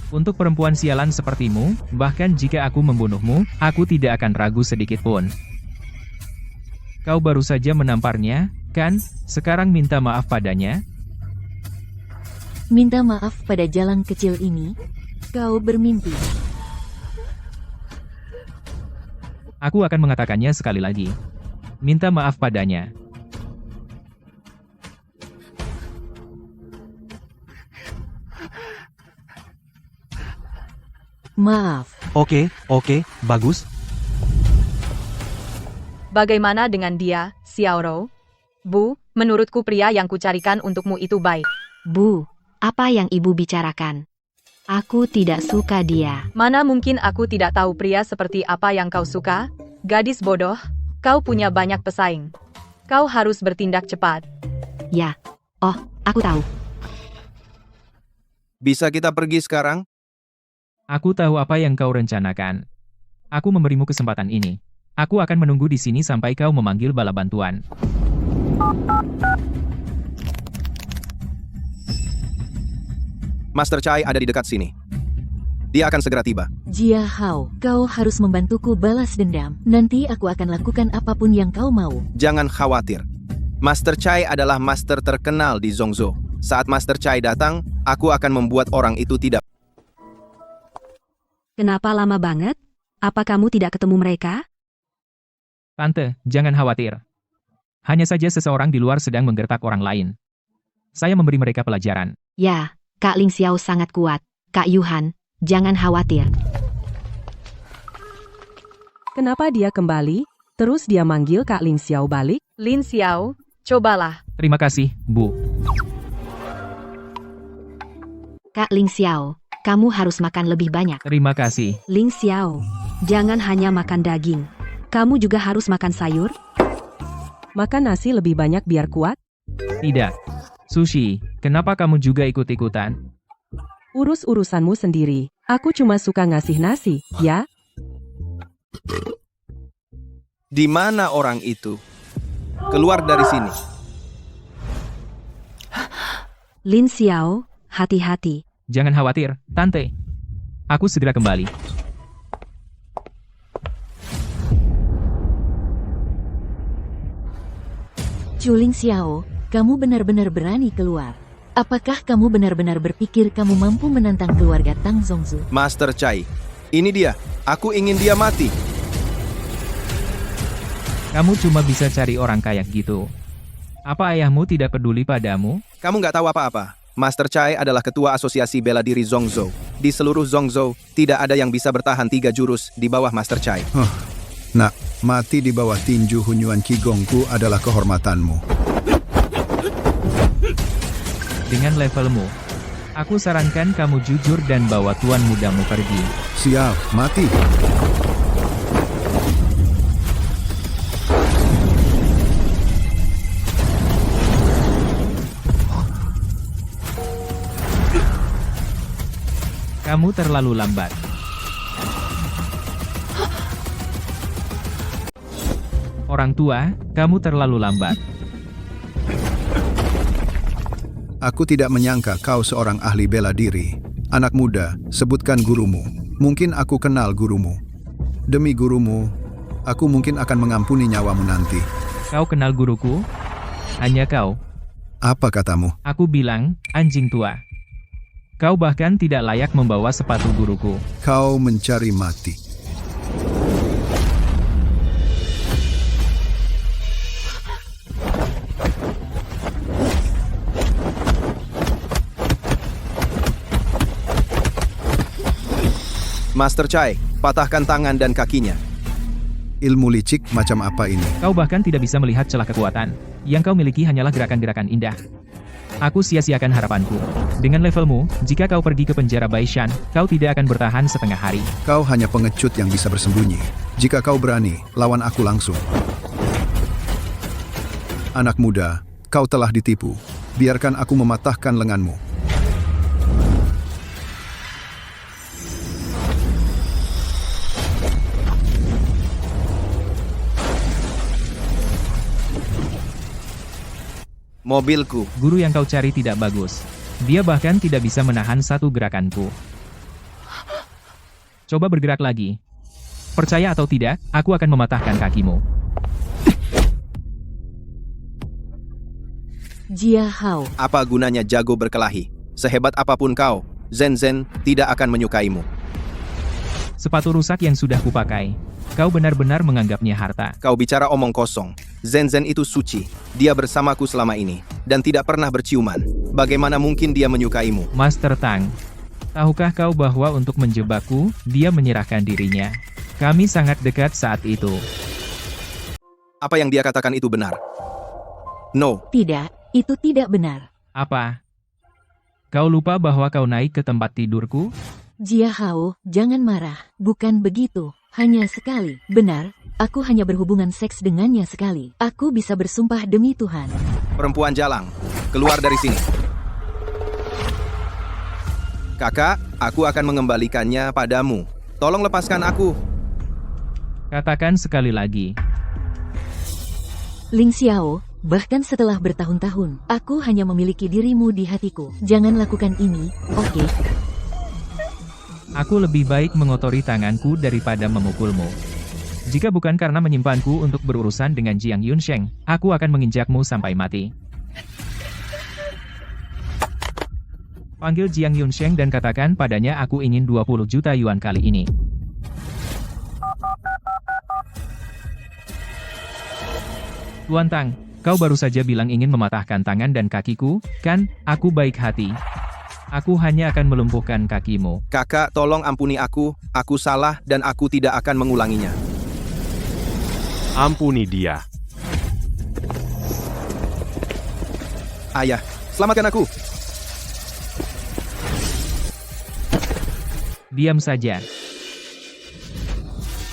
Speaker 2: Untuk perempuan sialan sepertimu, bahkan jika aku membunuhmu, aku tidak akan ragu sedikit pun. Kau baru saja menamparnya, kan? Sekarang minta maaf padanya.
Speaker 12: Minta maaf pada jalang kecil ini? Kau bermimpi.
Speaker 2: Aku akan mengatakannya sekali lagi. Minta maaf padanya.
Speaker 12: Maaf.
Speaker 5: Oke, bagus.
Speaker 11: Bagaimana dengan dia, Xiaoro? Bu, menurutku pria yang kucarikan untukmu itu baik.
Speaker 1: Bu, apa yang ibu bicarakan? Aku tidak suka dia.
Speaker 11: Mana mungkin aku tidak tahu pria seperti apa yang kau suka? Gadis bodoh, kau punya banyak pesaing. Kau harus bertindak cepat.
Speaker 1: Ya. Oh, aku tahu.
Speaker 4: Bisa kita pergi sekarang?
Speaker 2: Aku tahu apa yang kau rencanakan. Aku memberimu kesempatan ini. Aku akan menunggu di sini sampai kau memanggil bala bantuan.
Speaker 4: Master Chai ada di dekat sini. Dia akan segera tiba.
Speaker 12: Jia Hao, kau harus membantuku balas dendam. Nanti aku akan lakukan apapun yang kau mau.
Speaker 4: Jangan khawatir. Master Chai adalah master terkenal di Zhongzhou. Saat Master Chai datang, aku akan membuat orang itu tidak.
Speaker 1: Kenapa lama banget? Apa kamu tidak ketemu mereka?
Speaker 2: Tante, jangan khawatir. Hanya saja seseorang di luar sedang menggertak orang lain. Saya memberi mereka pelajaran.
Speaker 1: Ya, Kak Ling Xiao sangat kuat. Kak Yuhan, jangan khawatir.
Speaker 3: Kenapa dia kembali? Terus dia manggil Kak Ling Xiao balik?
Speaker 11: Lin Xiao, cobalah.
Speaker 2: Terima kasih, Bu.
Speaker 1: Kak Ling Xiao, kamu harus makan lebih banyak.
Speaker 2: Terima kasih.
Speaker 1: Ling Xiao, jangan hanya makan daging. Kamu juga harus makan sayur.
Speaker 3: Makan nasi lebih banyak biar kuat?
Speaker 2: Tidak. Sushi, kenapa kamu juga ikut-ikutan?
Speaker 3: Urus urusanmu sendiri. Aku cuma suka ngasih nasi, ya?
Speaker 4: Di mana orang itu? Keluar dari sini.
Speaker 1: Lin Xiao, hati-hati.
Speaker 2: Jangan khawatir, Tante. Aku segera kembali.
Speaker 12: Chuling Xiao, kamu benar-benar berani keluar. Apakah kamu benar-benar berpikir kamu mampu menantang keluarga Tang Zhongzhou?
Speaker 4: Master Chai, ini dia. Aku ingin dia mati.
Speaker 2: Kamu cuma bisa cari orang kayak gitu. Apa ayahmu tidak peduli padamu?
Speaker 4: Kamu nggak tahu apa-apa. Master Chai adalah ketua asosiasi bela diri Zhongzhou. Di seluruh Zhongzhou, tidak ada yang bisa bertahan 3 jurus di bawah Master Chai.
Speaker 8: Nak, mati di bawah tinju Hunyuan Qigongku adalah kehormatanmu.
Speaker 2: Dengan levelmu, aku sarankan kamu jujur dan bawa tuan mudamu pergi.
Speaker 8: Siap, mati.
Speaker 2: Kamu terlalu lambat. Orang tua, kamu terlalu lambat.
Speaker 8: Aku tidak menyangka kau seorang ahli bela diri. Anak muda, sebutkan gurumu. Mungkin aku kenal gurumu. Demi gurumu, aku mungkin akan mengampuni nyawamu nanti.
Speaker 2: Kau kenal guruku? Hanya kau.
Speaker 8: Apa katamu?
Speaker 2: Aku bilang, anjing tua. Kau bahkan tidak layak membawa sepatu guruku.
Speaker 8: Kau mencari mati.
Speaker 4: Master Chai, patahkan tangan dan kakinya.
Speaker 8: Ilmu licik macam apa ini?
Speaker 2: Kau bahkan tidak bisa melihat celah kekuatan. Yang kau miliki hanyalah gerakan-gerakan indah. Aku sia-siakan harapanku. Dengan levelmu, jika kau pergi ke penjara Baishan, kau tidak akan bertahan setengah hari.
Speaker 8: Kau hanya pengecut yang bisa bersembunyi. Jika kau berani, lawan aku langsung. Anak muda, kau telah ditipu. Biarkan aku mematahkan lenganmu.
Speaker 4: Mobilku.
Speaker 2: Guru yang kau cari tidak bagus. Dia bahkan tidak bisa menahan satu gerakanku. Coba bergerak lagi. Percaya atau tidak, aku akan mematahkan kakimu.
Speaker 12: Jia Hao.
Speaker 4: Apa gunanya jago berkelahi? Sehebat apapun kau, Zhen Zhen tidak akan menyukaimu.
Speaker 2: Sepatu rusak yang sudah kupakai. Kau benar-benar menganggapnya harta.
Speaker 4: Kau bicara omong kosong. Zhen Zhen itu suci. Dia bersamaku selama ini, dan tidak pernah berciuman. Bagaimana mungkin dia menyukaimu?
Speaker 2: Master Tang, Tahukah kau bahwa untuk menjebakku, dia menyerahkan dirinya? Kami sangat dekat saat itu.
Speaker 4: Apa yang dia katakan itu benar? No.
Speaker 12: Tidak, itu tidak benar.
Speaker 2: Apa? Kau lupa bahwa kau naik ke tempat tidurku?
Speaker 12: Jia Hao, jangan marah. Bukan begitu. Hanya sekali. Benar, aku hanya berhubungan seks dengannya sekali. Aku bisa bersumpah demi Tuhan.
Speaker 4: Perempuan jalang, keluar dari sini. Kakak, aku akan mengembalikannya padamu. Tolong lepaskan aku.
Speaker 2: Katakan sekali lagi.
Speaker 12: Ling Xiao, bahkan setelah bertahun-tahun, aku hanya memiliki dirimu di hatiku. Jangan lakukan ini, oke?
Speaker 2: Aku lebih baik mengotori tanganku daripada memukulmu. Jika bukan karena menyimpanku untuk berurusan dengan Jiang Yunsheng, aku akan menginjakmu sampai mati. Panggil Jiang Yunsheng dan katakan padanya aku ingin 20 juta yuan kali ini. Tuan Tang, kau baru saja bilang ingin mematahkan tangan dan kakiku, kan? Aku baik hati. Aku hanya akan melumpuhkan kakimu.
Speaker 4: Kakak, tolong ampuni aku salah dan aku tidak akan mengulanginya.
Speaker 9: Ampuni dia.
Speaker 4: Ayah, selamatkan aku.
Speaker 2: Diam saja.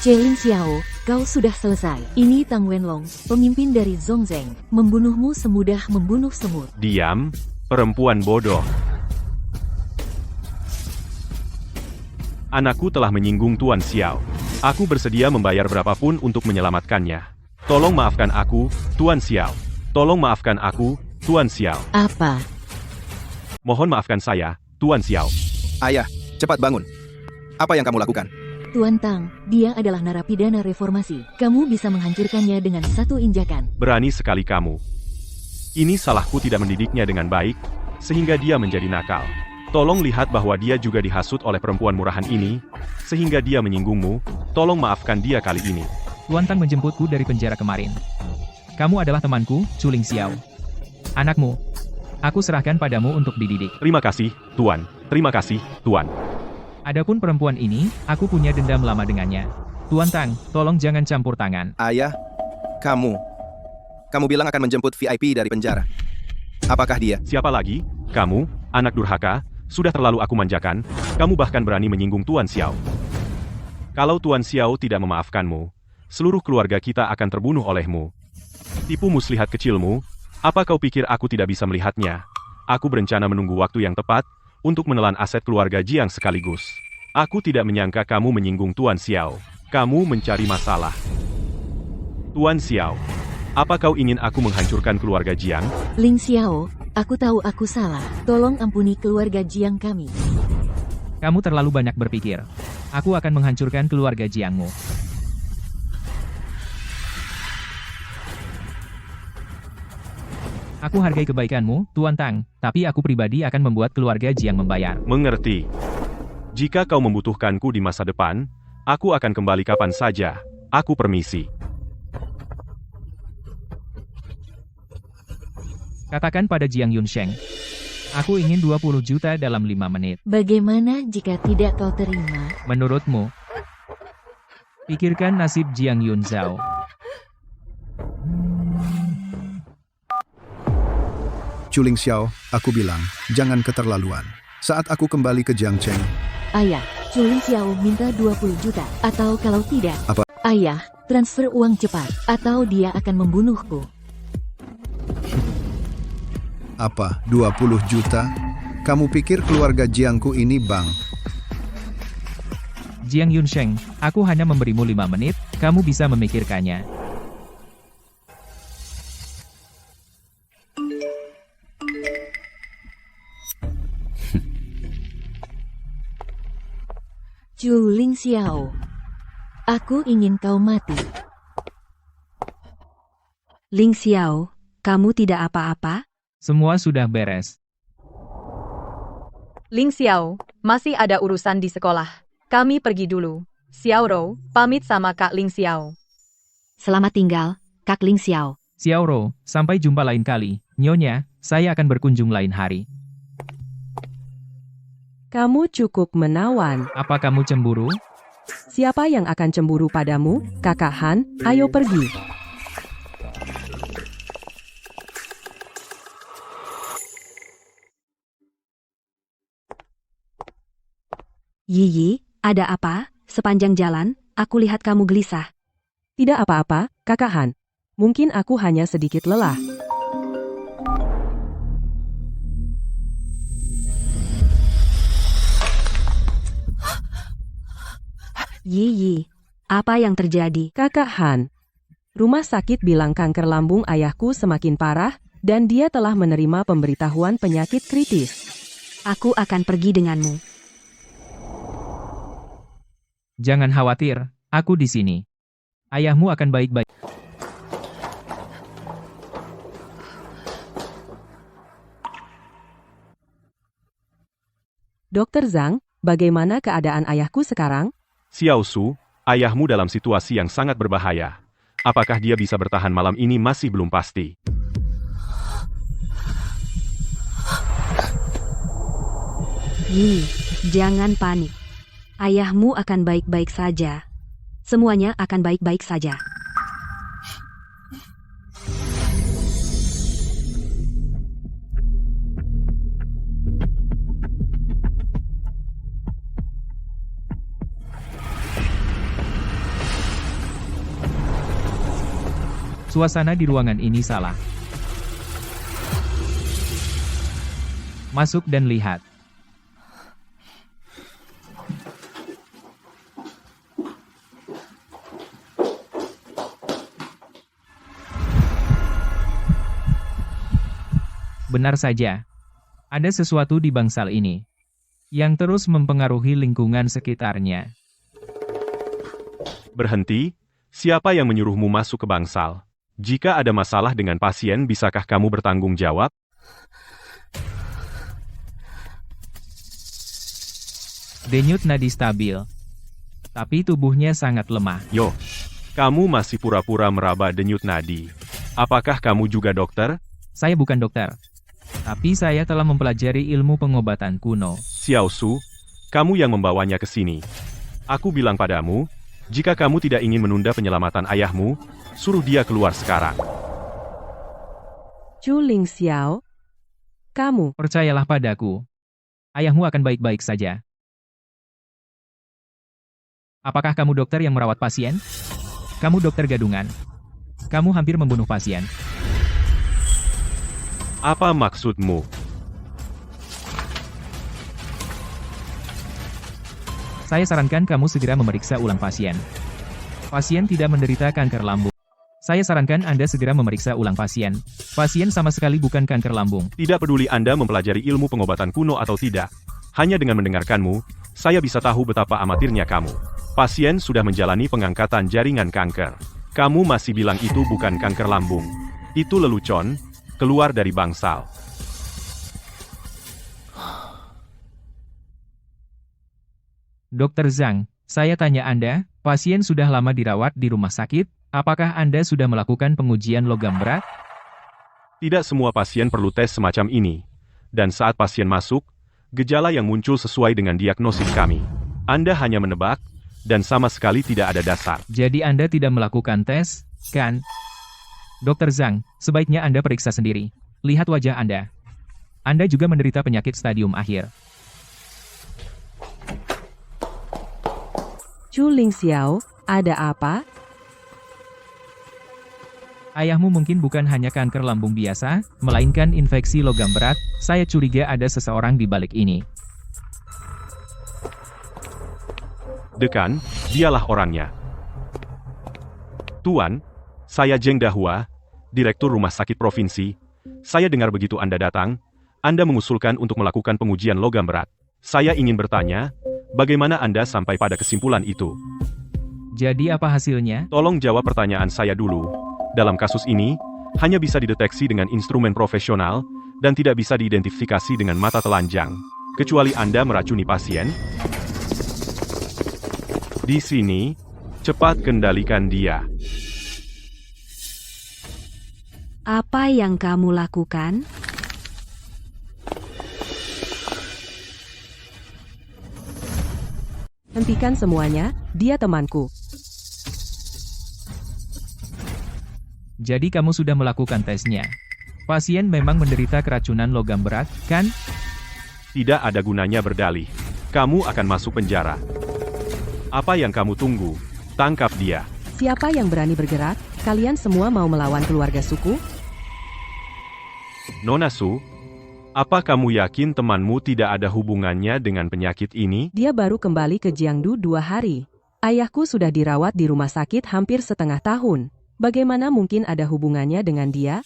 Speaker 12: Ling Xiao, kau sudah selesai. Ini Tang Wenlong, pemimpin dari Zhongzheng, membunuhmu semudah membunuh semut.
Speaker 9: Diam, perempuan bodoh. Anakku telah menyinggung Tuan Xiao. Aku bersedia membayar berapapun untuk menyelamatkannya. Tolong maafkan aku, Tuan Xiao. Tolong maafkan aku, Tuan Xiao.
Speaker 12: Apa?
Speaker 9: Mohon maafkan saya, Tuan Xiao.
Speaker 4: Ayah, cepat bangun. Apa yang kamu lakukan?
Speaker 12: Tuan Tang, dia adalah narapidana reformasi. Kamu bisa menghancurkannya dengan satu injakan.
Speaker 9: Berani sekali kamu. Ini salahku tidak mendidiknya dengan baik, sehingga dia menjadi nakal. Tolong lihat bahwa dia juga dihasut oleh perempuan murahan ini, sehingga dia menyinggungmu. Tolong maafkan dia kali ini.
Speaker 2: Tuan Tang menjemputku dari penjara kemarin. Kamu adalah temanku, Ling Xiao. Anakmu. Aku serahkan padamu untuk dididik.
Speaker 9: Terima kasih, Tuan. Terima kasih, Tuan.
Speaker 2: Adapun perempuan ini, aku punya dendam lama dengannya. Tuan Tang, tolong jangan campur tangan.
Speaker 4: Ayah, kamu bilang akan menjemput VIP dari penjara. Apakah dia?
Speaker 9: Siapa lagi? Kamu, anak durhaka, sudah terlalu aku manjakan, kamu bahkan berani menyinggung Tuan Xiao. Kalau Tuan Xiao tidak memaafkanmu, seluruh keluarga kita akan terbunuh olehmu. Tipu muslihat kecilmu, apa kau pikir aku tidak bisa melihatnya? Aku berencana menunggu waktu yang tepat, untuk menelan aset keluarga Jiang sekaligus. Aku tidak menyangka kamu menyinggung Tuan Xiao. Kamu mencari masalah. Tuan Xiao, apa kau ingin aku menghancurkan keluarga Jiang?
Speaker 12: Ling Xiao, aku tahu aku salah. Tolong ampuni keluarga Jiang kami.
Speaker 2: Kamu terlalu banyak berpikir. Aku akan menghancurkan keluarga Jiangmu. Aku hargai kebaikanmu, Tuan Tang, tapi aku pribadi akan membuat keluarga Jiang membayar.
Speaker 9: Mengerti. Jika kau membutuhkanku di masa depan, aku akan kembali kapan saja. Aku permisi.
Speaker 2: Katakan pada Jiang Yunsheng. Aku ingin 20 juta dalam 5 menit.
Speaker 12: Bagaimana jika tidak kau terima?
Speaker 2: Menurutmu? Pikirkan nasib Jiang Yunzhao.
Speaker 8: Ling Xiao, aku bilang, jangan keterlaluan. Saat aku kembali ke Jiangcheng.
Speaker 12: Ayah, Ling Xiao minta 20 juta. Atau kalau tidak,
Speaker 8: Apa?
Speaker 12: Ayah, transfer uang cepat. Atau dia akan membunuhku.
Speaker 8: Apa, 20 juta? Kamu pikir keluarga Jiangku ini bank?
Speaker 2: Jiang Yunsheng, aku hanya memberimu 5 menit, kamu bisa memikirkannya.
Speaker 12: Ling Xiao, aku ingin kau mati.
Speaker 1: Ling Xiao, kamu tidak apa-apa?
Speaker 2: Semua sudah beres.
Speaker 11: Ling Xiao, masih ada urusan di sekolah. Kami pergi dulu. Xiao Rou, pamit sama Kak Ling Xiao.
Speaker 1: Selamat tinggal, Kak Ling Xiao.
Speaker 2: Xiao Rou, sampai jumpa lain kali. Nyonya, saya akan berkunjung lain hari.
Speaker 3: Kamu cukup menawan.
Speaker 2: Apa kamu cemburu?
Speaker 3: Siapa yang akan cemburu padamu, Kakak Han? Ayo pergi.
Speaker 1: Yiyi, ada apa? Sepanjang jalan, aku lihat kamu gelisah.
Speaker 3: Tidak apa-apa, Kakak Han. Mungkin aku hanya sedikit lelah.
Speaker 1: Yiyi, apa yang terjadi?
Speaker 3: Kakak Han, rumah sakit bilang kanker lambung ayahku semakin parah, dan dia telah menerima pemberitahuan penyakit kritis.
Speaker 1: Aku akan pergi denganmu.
Speaker 2: Jangan khawatir, aku di sini. Ayahmu akan baik-baik.
Speaker 3: Dokter Zhang, bagaimana keadaan ayahku sekarang?
Speaker 9: Xiao Su, ayahmu dalam situasi yang sangat berbahaya. Apakah dia bisa bertahan malam ini masih belum pasti.
Speaker 1: Yi, jangan panik. Ayahmu akan baik-baik saja. Semuanya akan baik-baik saja.
Speaker 2: Suasana di ruangan ini salah. Masuk dan lihat. Benar saja. Ada sesuatu di bangsal ini yang terus mempengaruhi lingkungan sekitarnya.
Speaker 9: Berhenti, siapa yang menyuruhmu masuk ke bangsal? Jika ada masalah dengan pasien, bisakah kamu bertanggung jawab?
Speaker 2: Denyut nadi stabil, tapi tubuhnya sangat lemah.
Speaker 9: Yo, kamu masih pura-pura meraba denyut nadi. Apakah kamu juga dokter?
Speaker 2: Saya bukan dokter. Tapi saya telah mempelajari ilmu pengobatan kuno.
Speaker 9: Xiao Su, kamu yang membawanya ke sini. Aku bilang padamu, jika kamu tidak ingin menunda penyelamatan ayahmu, suruh dia keluar sekarang.
Speaker 3: Chu Ling Xiao, kamu.
Speaker 2: Percayalah padaku. Ayahmu akan baik-baik saja. Apakah kamu dokter yang merawat pasien? Kamu dokter gadungan. Kamu hampir membunuh pasien.
Speaker 9: Apa maksudmu?
Speaker 2: Saya sarankan kamu segera memeriksa ulang pasien. Pasien tidak menderita kanker lambung. Saya sarankan Anda segera memeriksa ulang pasien. Pasien sama sekali bukan kanker lambung.
Speaker 9: Tidak peduli Anda mempelajari ilmu pengobatan kuno atau tidak. Hanya dengan mendengarkanmu, saya bisa tahu betapa amatirnya kamu. Pasien sudah menjalani pengangkatan jaringan kanker. Kamu masih bilang itu bukan kanker lambung. Itu lelucon. Keluar dari bangsal.
Speaker 2: Dokter Zhang, saya tanya Anda, pasien sudah lama dirawat di rumah sakit, apakah Anda sudah melakukan pengujian logam berat?
Speaker 9: Tidak semua pasien perlu tes semacam ini. Dan saat pasien masuk, gejala yang muncul sesuai dengan diagnosis kami. Anda hanya menebak, dan sama sekali tidak ada dasar.
Speaker 2: Jadi Anda tidak melakukan tes, kan? Dokter Zhang, sebaiknya Anda periksa sendiri. Lihat wajah Anda. Anda juga menderita penyakit stadium akhir.
Speaker 3: Chu Ling Xiao, ada apa?
Speaker 2: Ayahmu mungkin bukan hanya kanker lambung biasa, melainkan infeksi logam berat. Saya curiga ada seseorang di balik ini.
Speaker 9: Dekan, dialah orangnya. Tuan, saya Zheng Dahua, Direktur Rumah Sakit Provinsi. Saya dengar begitu Anda datang, Anda mengusulkan untuk melakukan pengujian logam berat. Saya ingin bertanya, bagaimana Anda sampai pada kesimpulan itu?
Speaker 2: Jadi apa hasilnya?
Speaker 9: Tolong jawab pertanyaan saya dulu. Dalam kasus ini, hanya bisa dideteksi dengan instrumen profesional, dan tidak bisa diidentifikasi dengan mata telanjang. Kecuali Anda meracuni pasien. Di sini, cepat kendalikan dia.
Speaker 1: Apa yang kamu lakukan?
Speaker 3: Hentikan semuanya, dia temanku.
Speaker 2: Jadi kamu sudah melakukan tesnya. Pasien memang menderita keracunan logam berat, kan?
Speaker 9: Tidak ada gunanya berdalih. Kamu akan masuk penjara. Apa yang kamu tunggu? Tangkap dia.
Speaker 3: Siapa yang berani bergerak? Kalian semua mau melawan keluarga suku?
Speaker 9: Nona Su, apa kamu yakin temanmu tidak ada hubungannya dengan penyakit ini?
Speaker 3: Dia baru kembali ke Jiangdu 2 hari. Ayahku sudah dirawat di rumah sakit hampir setengah tahun. Bagaimana mungkin ada hubungannya dengan dia?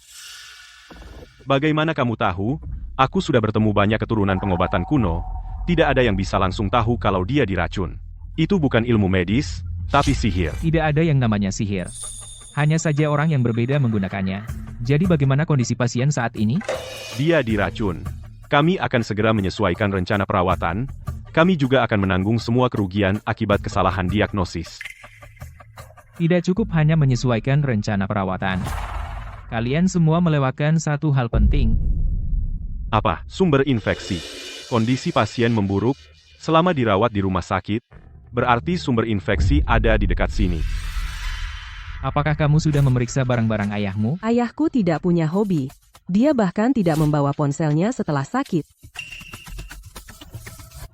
Speaker 9: Bagaimana kamu tahu? Aku sudah bertemu banyak keturunan pengobatan kuno. Tidak ada yang bisa langsung tahu kalau dia diracun. Itu bukan ilmu medis, tapi sihir.
Speaker 2: Tidak ada yang namanya sihir. Hanya saja orang yang berbeda menggunakannya. Jadi bagaimana kondisi pasien saat ini?
Speaker 9: Dia diracun. Kami akan segera menyesuaikan rencana perawatan. Kami juga akan menanggung semua kerugian akibat kesalahan diagnosis.
Speaker 2: Tidak cukup hanya menyesuaikan rencana perawatan. Kalian semua melewatkan satu hal penting.
Speaker 9: Apa? Sumber infeksi. Kondisi pasien memburuk selama dirawat di rumah sakit. Berarti sumber infeksi ada di dekat sini.
Speaker 2: Apakah kamu sudah memeriksa barang-barang ayahmu?
Speaker 3: Ayahku tidak punya hobi. Dia bahkan tidak membawa ponselnya setelah sakit.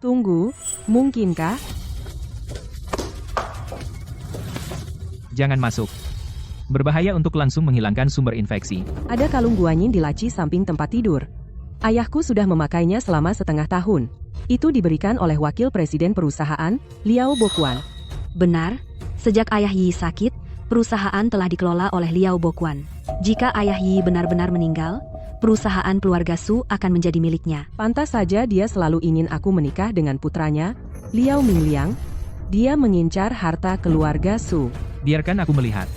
Speaker 3: Tunggu, mungkinkah?
Speaker 2: Jangan masuk. Berbahaya untuk langsung menghilangkan sumber infeksi.
Speaker 3: Ada kalung guanyin di laci samping tempat tidur. Ayahku sudah memakainya selama setengah tahun. Itu diberikan oleh wakil presiden perusahaan, Liao Bokuan.
Speaker 1: Benar, sejak Ayah Yi sakit, perusahaan telah dikelola oleh Liao Bokuan. Jika Ayah Yi benar-benar meninggal, perusahaan keluarga Su akan menjadi miliknya.
Speaker 3: Pantas saja dia selalu ingin aku menikah dengan putranya, Liao Mingliang. Dia mengincar harta keluarga Su.
Speaker 2: Biarkan aku melihat.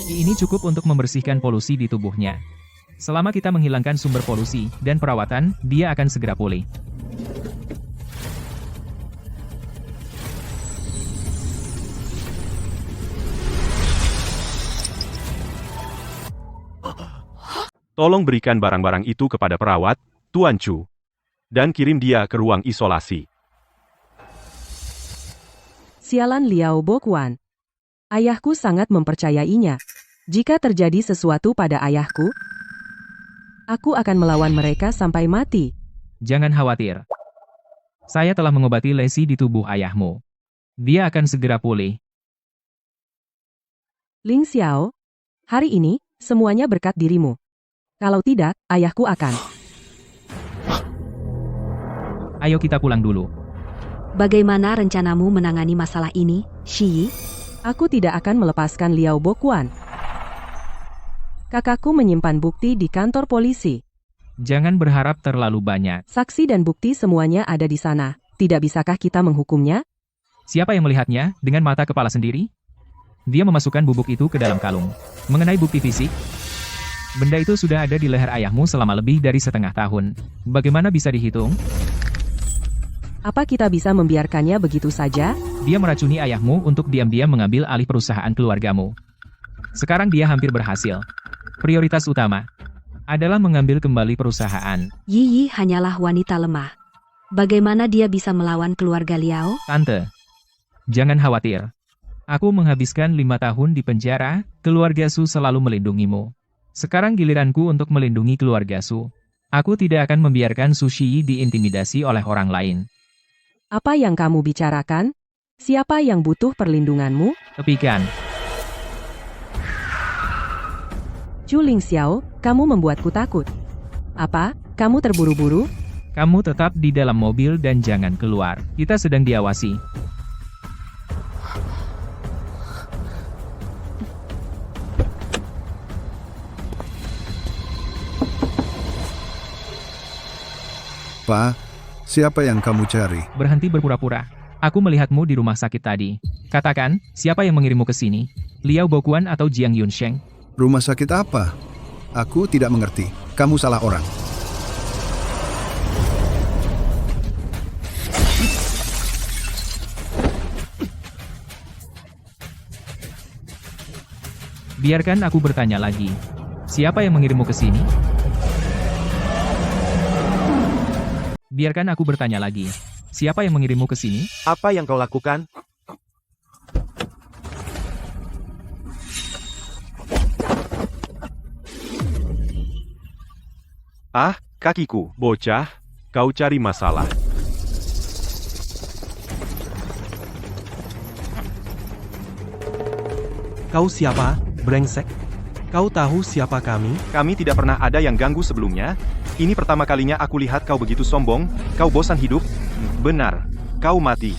Speaker 2: Ini cukup untuk membersihkan polusi di tubuhnya. Selama kita menghilangkan sumber polusi dan perawatan, dia akan segera pulih.
Speaker 9: Tolong berikan barang-barang itu kepada perawat, Tuan Chu. Dan kirim dia ke ruang isolasi.
Speaker 3: Sialan Liao Bokuan. Ayahku sangat mempercayainya. Jika terjadi sesuatu pada ayahku, aku akan melawan mereka sampai mati.
Speaker 2: Jangan khawatir. Saya telah mengobati lesi di tubuh ayahmu. Dia akan segera pulih.
Speaker 3: Ling Xiao, hari ini, semuanya berkat dirimu. Kalau tidak, ayahku akan.
Speaker 2: Ayo kita pulang dulu.
Speaker 1: Bagaimana rencanamu menangani masalah ini, Shi Yi?
Speaker 3: Aku tidak akan melepaskan Liao Bokuan. Kakakku menyimpan bukti di kantor polisi.
Speaker 2: Jangan berharap terlalu banyak.
Speaker 3: Saksi dan bukti semuanya ada di sana. Tidak bisakah kita menghukumnya?
Speaker 2: Siapa yang melihatnya dengan mata kepala sendiri? Dia memasukkan bubuk itu ke dalam kalung. Mengenai bukti fisik, benda itu sudah ada di leher ayahmu selama lebih dari setengah tahun. Bagaimana bisa dihitung?
Speaker 3: Apa kita bisa membiarkannya begitu saja?
Speaker 2: Dia meracuni ayahmu untuk diam-diam mengambil alih perusahaan keluargamu. Sekarang dia hampir berhasil. Prioritas utama adalah mengambil kembali perusahaan.
Speaker 1: Yi Yi hanyalah wanita lemah. Bagaimana dia bisa melawan keluarga Liao?
Speaker 2: Tante, jangan khawatir. Aku menghabiskan 5 tahun di penjara, keluarga Su selalu melindungimu. Sekarang giliranku untuk melindungi keluarga Su. Aku tidak akan membiarkan Su Shi diintimidasi oleh orang lain.
Speaker 3: Apa yang kamu bicarakan? Siapa yang butuh perlindunganmu?
Speaker 2: Tepikan.
Speaker 3: Chu Ling Xiao, kamu membuatku takut. Apa? Kamu terburu-buru?
Speaker 2: Kamu tetap di dalam mobil dan jangan keluar. Kita sedang diawasi.
Speaker 8: Pak, siapa yang kamu cari?
Speaker 2: Berhenti berpura-pura. Aku melihatmu di rumah sakit tadi. Katakan, siapa yang mengirimmu ke sini? Liao Bokuan atau Jiang Yunsheng?
Speaker 8: Rumah sakit apa? Aku tidak mengerti. Kamu salah orang.
Speaker 2: Biarkan aku bertanya lagi. Siapa yang mengirimmu ke sini? Biarkan aku bertanya lagi. Siapa yang mengirimmu ke sini?
Speaker 10: Apa yang kau lakukan?
Speaker 9: Ah, kakiku, bocah, kau cari masalah.
Speaker 5: Kau siapa, brengsek? Kau tahu siapa kami?
Speaker 9: Kami tidak pernah ada yang ganggu sebelumnya. Ini pertama kalinya aku lihat kau begitu sombong. Kau bosan hidup? Benar, kau mati.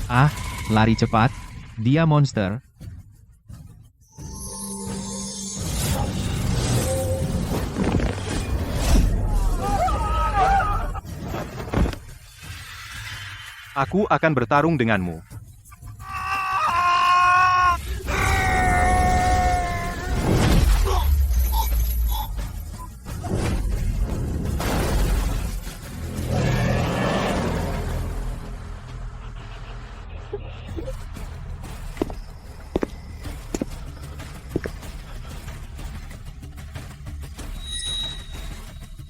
Speaker 2: Ah, lari cepat. Dia monster.
Speaker 9: Aku akan bertarung denganmu.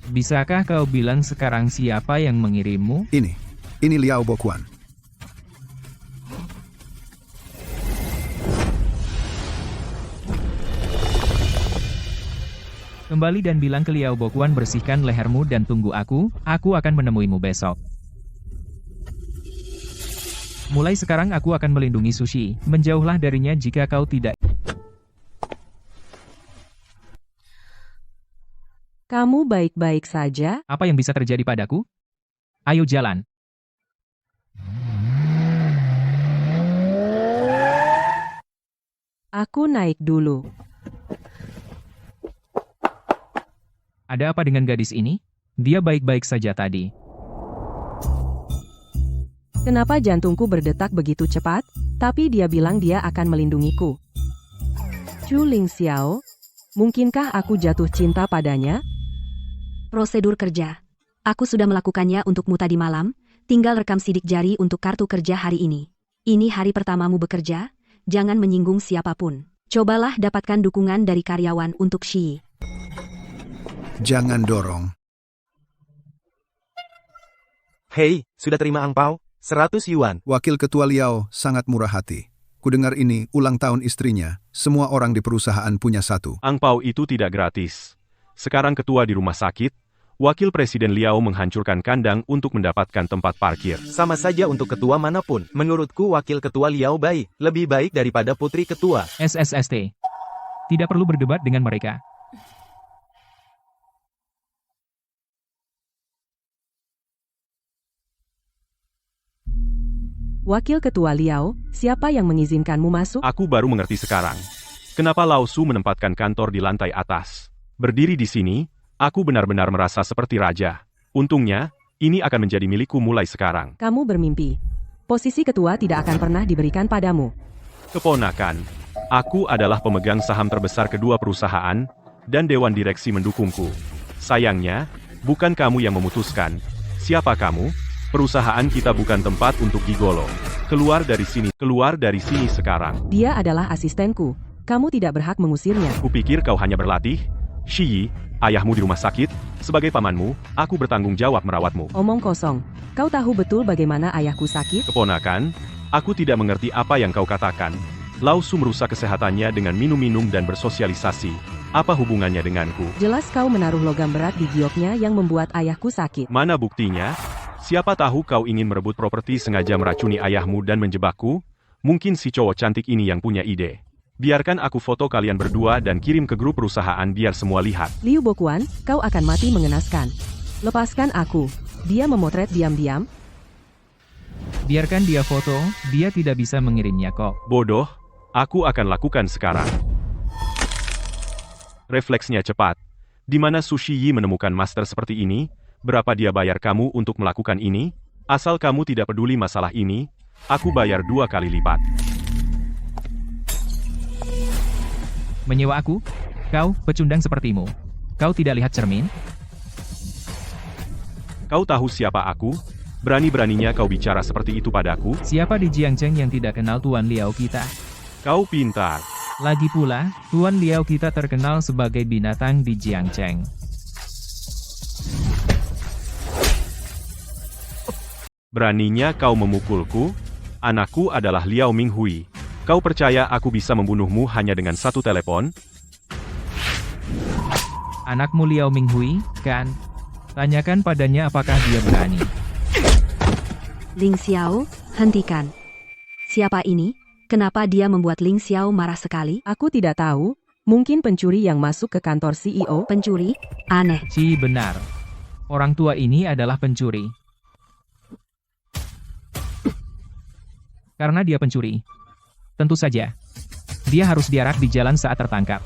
Speaker 2: Bisakah kau bilang sekarang siapa yang mengirimmu?
Speaker 8: Ini Liao Bokuan.
Speaker 2: Kembali dan bilang ke Liao Bokuan bersihkan lehermu dan tunggu aku akan menemuimu besok. Mulai sekarang aku akan melindungi Sushi, menjauhlah darinya jika kau tidak.
Speaker 3: Kamu baik-baik saja?
Speaker 2: Apa yang bisa terjadi padaku? Ayo jalan.
Speaker 3: Aku naik dulu.
Speaker 2: Ada apa dengan gadis ini? Dia baik-baik saja tadi.
Speaker 3: Kenapa jantungku berdetak begitu cepat? Tapi dia bilang dia akan melindungiku. Chu Ling Xiao, mungkinkah aku jatuh cinta padanya?
Speaker 1: Prosedur kerja. Aku sudah melakukannya untukmu tadi malam, tinggal rekam sidik jari untuk kartu kerja hari ini. Ini hari pertamamu bekerja, jangan menyinggung siapapun. Cobalah dapatkan dukungan dari karyawan untuk Shi.
Speaker 8: Jangan dorong.
Speaker 10: Hei, sudah terima angpau? 100 yuan.
Speaker 8: Wakil Ketua Liao sangat murah hati. Kudengar ini ulang tahun istrinya, semua orang di perusahaan punya satu.
Speaker 9: Angpau itu tidak gratis. Sekarang ketua di rumah sakit, Wakil Presiden Liao menghancurkan kandang untuk mendapatkan tempat parkir.
Speaker 10: Sama saja untuk ketua manapun. Menurutku Wakil Ketua Liao baik, lebih baik daripada Putri Ketua.
Speaker 2: SSST. Tidak perlu berdebat dengan mereka.
Speaker 3: Wakil Ketua Liao, siapa yang mengizinkanmu masuk?
Speaker 9: Aku baru mengerti sekarang. Kenapa Lao Su menempatkan kantor di lantai atas? Berdiri di sini, aku benar-benar merasa seperti raja. Untungnya, ini akan menjadi milikku mulai sekarang.
Speaker 3: Kamu bermimpi. Posisi ketua tidak akan pernah diberikan padamu.
Speaker 9: Keponakan, aku adalah pemegang saham terbesar kedua perusahaan, dan dewan direksi mendukungku. Sayangnya, bukan kamu yang memutuskan. Siapa kamu? Perusahaan kita bukan tempat untuk gigolo. Keluar dari sini sekarang.
Speaker 3: Dia adalah asistenku. Kamu tidak berhak mengusirnya.
Speaker 9: Kupikir kau hanya berlatih. Shi Yi, ayahmu di rumah sakit. Sebagai pamanmu, aku bertanggung jawab merawatmu.
Speaker 3: Omong kosong. Kau tahu betul bagaimana ayahku sakit?
Speaker 9: Keponakan, aku tidak mengerti apa yang kau katakan. Lao Su merusak kesehatannya dengan minum-minum dan bersosialisasi. Apa hubungannya denganku?
Speaker 3: Jelas kau menaruh logam berat di gioknya yang membuat ayahku sakit.
Speaker 9: Mana buktinya? Siapa tahu kau ingin merebut properti sengaja meracuni ayahmu dan menjebakku? Mungkin si cowok cantik ini yang punya ide. Biarkan aku foto kalian berdua dan kirim ke grup perusahaan biar semua lihat.
Speaker 3: Liu Bokuan, kau akan mati mengenaskan. Lepaskan aku. Dia memotret diam-diam.
Speaker 2: Biarkan dia foto, dia tidak bisa mengirimnya kok.
Speaker 9: Bodoh, aku akan lakukan sekarang. Refleksnya cepat. Di mana Sushi Yi menemukan master seperti ini? Berapa dia bayar kamu untuk melakukan ini? Asal kamu tidak peduli masalah ini, aku bayar 2 kali lipat.
Speaker 2: Menyewa aku? Kau, pecundang sepertimu. Kau tidak lihat cermin?
Speaker 9: Kau tahu siapa aku? Berani-beraninya kau bicara seperti itu padaku?
Speaker 2: Siapa di Jiangcheng yang tidak kenal Tuan Liao kita?
Speaker 9: Kau pintar.
Speaker 2: Lagi pula, Tuan Liao kita terkenal sebagai binatang di Jiangcheng.
Speaker 9: Beraninya kau memukulku? Anakku adalah Liao Minghui. Kau percaya aku bisa membunuhmu hanya dengan 1 telepon?
Speaker 2: Anakmu Liao Minghui, kan? Tanyakan padanya apakah dia berani.
Speaker 1: Ling Xiao, hentikan. Siapa ini? Kenapa dia membuat Ling Xiao marah sekali?
Speaker 3: Aku tidak tahu. Mungkin pencuri yang masuk ke kantor CEO.
Speaker 1: Pencuri? Aneh.
Speaker 2: Benar. Orang tua ini adalah pencuri. Karena dia pencuri. Tentu saja. Dia harus diarak di jalan saat tertangkap.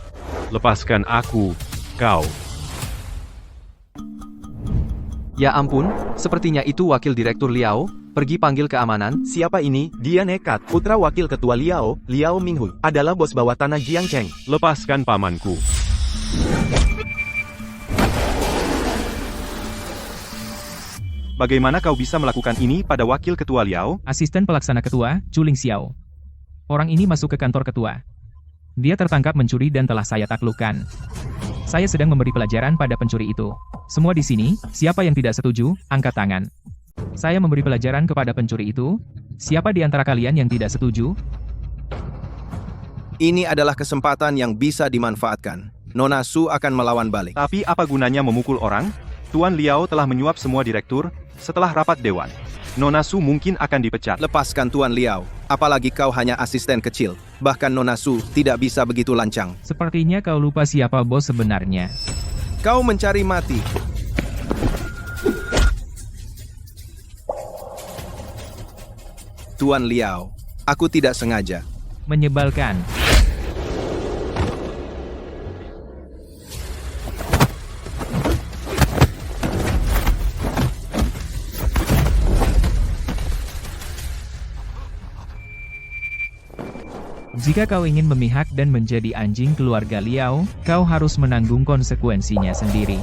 Speaker 9: Lepaskan aku, kau.
Speaker 13: Ya ampun, sepertinya itu wakil direktur Liao. Pergi panggil keamanan.
Speaker 10: Siapa ini? Dia nekat. Putra wakil ketua Liao, Liao Minghui, adalah bos bawah tanah Jiangcheng.
Speaker 9: Lepaskan pamanku. Bagaimana kau bisa melakukan ini pada wakil ketua Liao?
Speaker 2: Asisten pelaksana ketua, Chu Ling Xiao. Orang ini masuk ke kantor ketua. Dia tertangkap mencuri dan telah saya taklukkan. Saya sedang memberi pelajaran pada pencuri itu. Semua di sini, siapa yang tidak setuju, angkat tangan. Saya memberi pelajaran kepada pencuri itu. Siapa di antara kalian yang tidak setuju?
Speaker 4: Ini adalah kesempatan yang bisa dimanfaatkan. Nona Su akan melawan balik.
Speaker 9: Tapi apa gunanya memukul orang? Tuan Liao telah menyuap semua direktur setelah rapat dewan. Nona Su mungkin akan dipecat.
Speaker 4: Lepaskan Tuan Liao. Apalagi kau hanya asisten kecil. Bahkan Nona Su tidak bisa begitu lancang.
Speaker 2: Sepertinya kau lupa siapa bos sebenarnya.
Speaker 4: Kau mencari mati. Tuan Liao, aku tidak sengaja.
Speaker 2: Menyebalkan. Jika kau ingin memihak dan menjadi anjing keluarga Liao, kau harus menanggung konsekuensinya sendiri.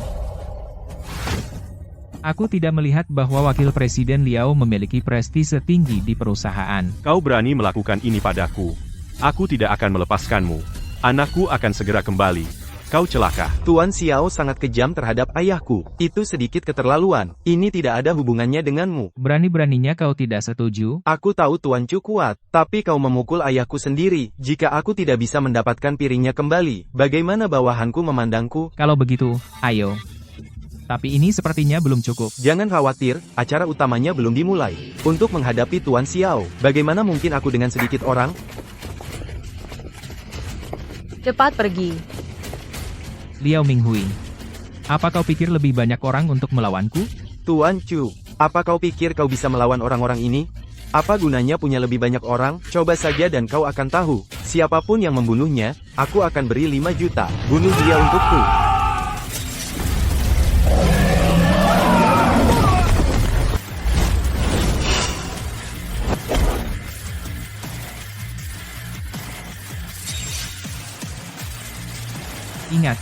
Speaker 2: Aku tidak melihat bahwa wakil presiden Liao memiliki prestise tinggi di perusahaan.
Speaker 9: Kau berani melakukan ini padaku. Aku tidak akan melepaskanmu. Anakku akan segera kembali. Kau celaka.
Speaker 10: Tuan Xiao sangat kejam terhadap ayahku. Itu sedikit keterlaluan. Ini tidak ada hubungannya denganmu.
Speaker 2: Berani-beraninya kau tidak setuju?
Speaker 10: Aku tahu Tuan Chu kuat, tapi kau memukul ayahku sendiri. Jika aku tidak bisa mendapatkan piringnya kembali, bagaimana bawahanku memandangku?
Speaker 2: Kalau begitu, ayo. Tapi ini sepertinya belum cukup.
Speaker 10: Jangan khawatir, acara utamanya belum dimulai. Untuk menghadapi Tuan Xiao, bagaimana mungkin aku dengan sedikit orang?
Speaker 11: Cepat pergi.
Speaker 2: Liao Minghui, apa kau pikir lebih banyak orang untuk melawanku?
Speaker 10: Tuan Chu, apa kau pikir kau bisa melawan orang-orang ini? Apa gunanya punya lebih banyak orang? Coba saja dan kau akan tahu. Siapapun yang membunuhnya, aku akan beri 5 juta. Bunuh dia untukku.
Speaker 2: Ingat,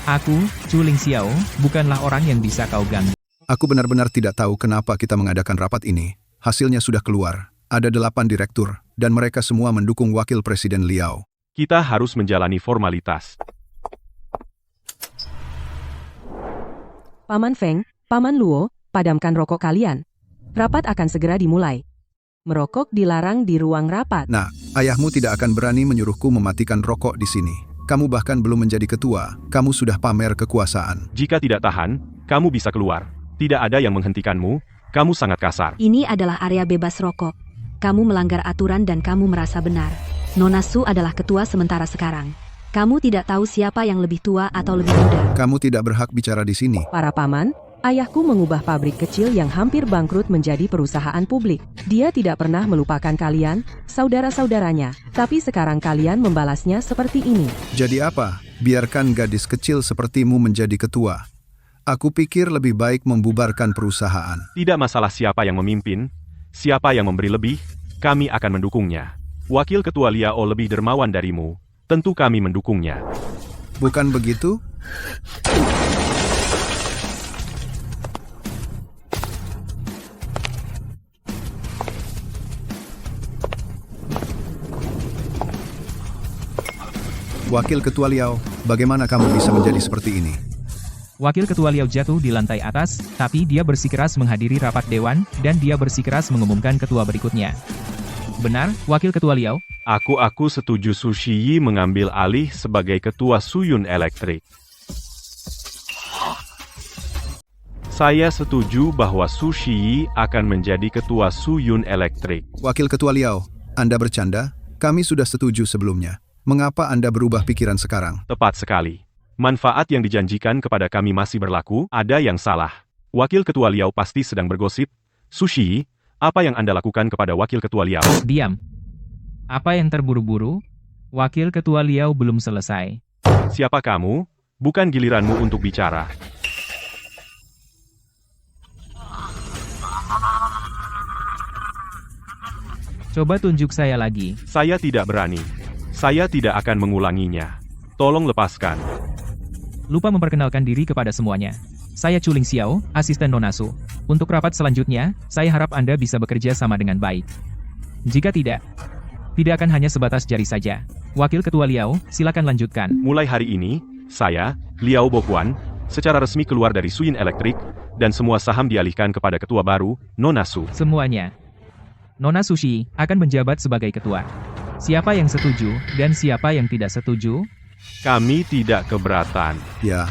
Speaker 2: aku, Chu Ling Xiao, bukanlah orang yang bisa kau ganggu.
Speaker 8: Aku benar-benar tidak tahu kenapa kita mengadakan rapat ini. Hasilnya sudah keluar. Ada 8 direktur, dan mereka semua mendukung wakil presiden Liao.
Speaker 9: Kita harus menjalani formalitas.
Speaker 3: Paman Feng, Paman Luo, padamkan rokok kalian. Rapat akan segera dimulai. Merokok dilarang di ruang rapat.
Speaker 8: Nah, ayahmu tidak akan berani menyuruhku mematikan rokok di sini. Kamu bahkan belum menjadi ketua, kamu sudah pamer kekuasaan.
Speaker 9: Jika tidak tahan, kamu bisa keluar. Tidak ada yang menghentikanmu, kamu sangat kasar.
Speaker 1: Ini adalah area bebas rokok. Kamu melanggar aturan dan kamu merasa benar. Nona Su adalah ketua sementara sekarang. Kamu tidak tahu siapa yang lebih tua atau lebih muda.
Speaker 8: Kamu tidak berhak bicara di sini.
Speaker 3: Para paman, ayahku mengubah pabrik kecil yang hampir bangkrut menjadi perusahaan publik. Dia tidak pernah melupakan kalian, saudara-saudaranya. Tapi sekarang kalian membalasnya seperti ini.
Speaker 8: Jadi apa? biarkan gadis kecil sepertimu menjadi ketua. Aku pikir lebih baik membubarkan perusahaan.
Speaker 9: Tidak masalah siapa yang memimpin, siapa yang memberi lebih, kami akan mendukungnya. Wakil Ketua Liao lebih dermawan darimu, tentu kami mendukungnya.
Speaker 8: Bukan begitu? Wakil Ketua Liao, bagaimana kamu bisa menjadi seperti ini?
Speaker 2: Wakil Ketua Liao jatuh di lantai atas, tapi dia bersikeras menghadiri rapat dewan, dan dia bersikeras mengumumkan ketua berikutnya. Benar, Wakil Ketua Liao?
Speaker 9: Aku setuju Su Shiyi mengambil alih sebagai ketua Suyun Elektrik. Saya setuju bahwa Su Shiyi akan menjadi ketua Suyun Elektrik.
Speaker 8: Wakil Ketua Liao, Anda bercanda? Kami sudah setuju sebelumnya. Mengapa Anda berubah pikiran sekarang?
Speaker 9: Tepat sekali. Manfaat yang dijanjikan kepada kami masih berlaku, ada yang salah. Wakil Ketua Liao pasti sedang bergosip. Su Shiyi, apa yang Anda lakukan kepada Wakil Ketua Liao?
Speaker 2: Diam. Apa yang terburu-buru? Wakil Ketua Liao belum selesai.
Speaker 9: Siapa kamu? Bukan giliranmu untuk bicara.
Speaker 2: Coba tunjuk saya lagi.
Speaker 9: Saya tidak berani. Saya tidak akan mengulanginya. Tolong lepaskan.
Speaker 2: Lupa memperkenalkan diri kepada semuanya. Saya Chu Ling Xiao, asisten Nona Su. Untuk rapat selanjutnya, saya harap Anda bisa bekerja sama dengan baik. Jika tidak akan hanya sebatas jari saja. Wakil Ketua Liao, silakan lanjutkan.
Speaker 9: Mulai hari ini, saya, Liao Bokuan, secara resmi keluar dari Suyun Elektrik, dan semua saham dialihkan kepada ketua baru, Nona Su.
Speaker 2: Semuanya. Nona Su Shiyi akan menjabat sebagai ketua. Siapa yang setuju, dan siapa yang tidak setuju?
Speaker 9: Kami tidak keberatan.
Speaker 8: Ya,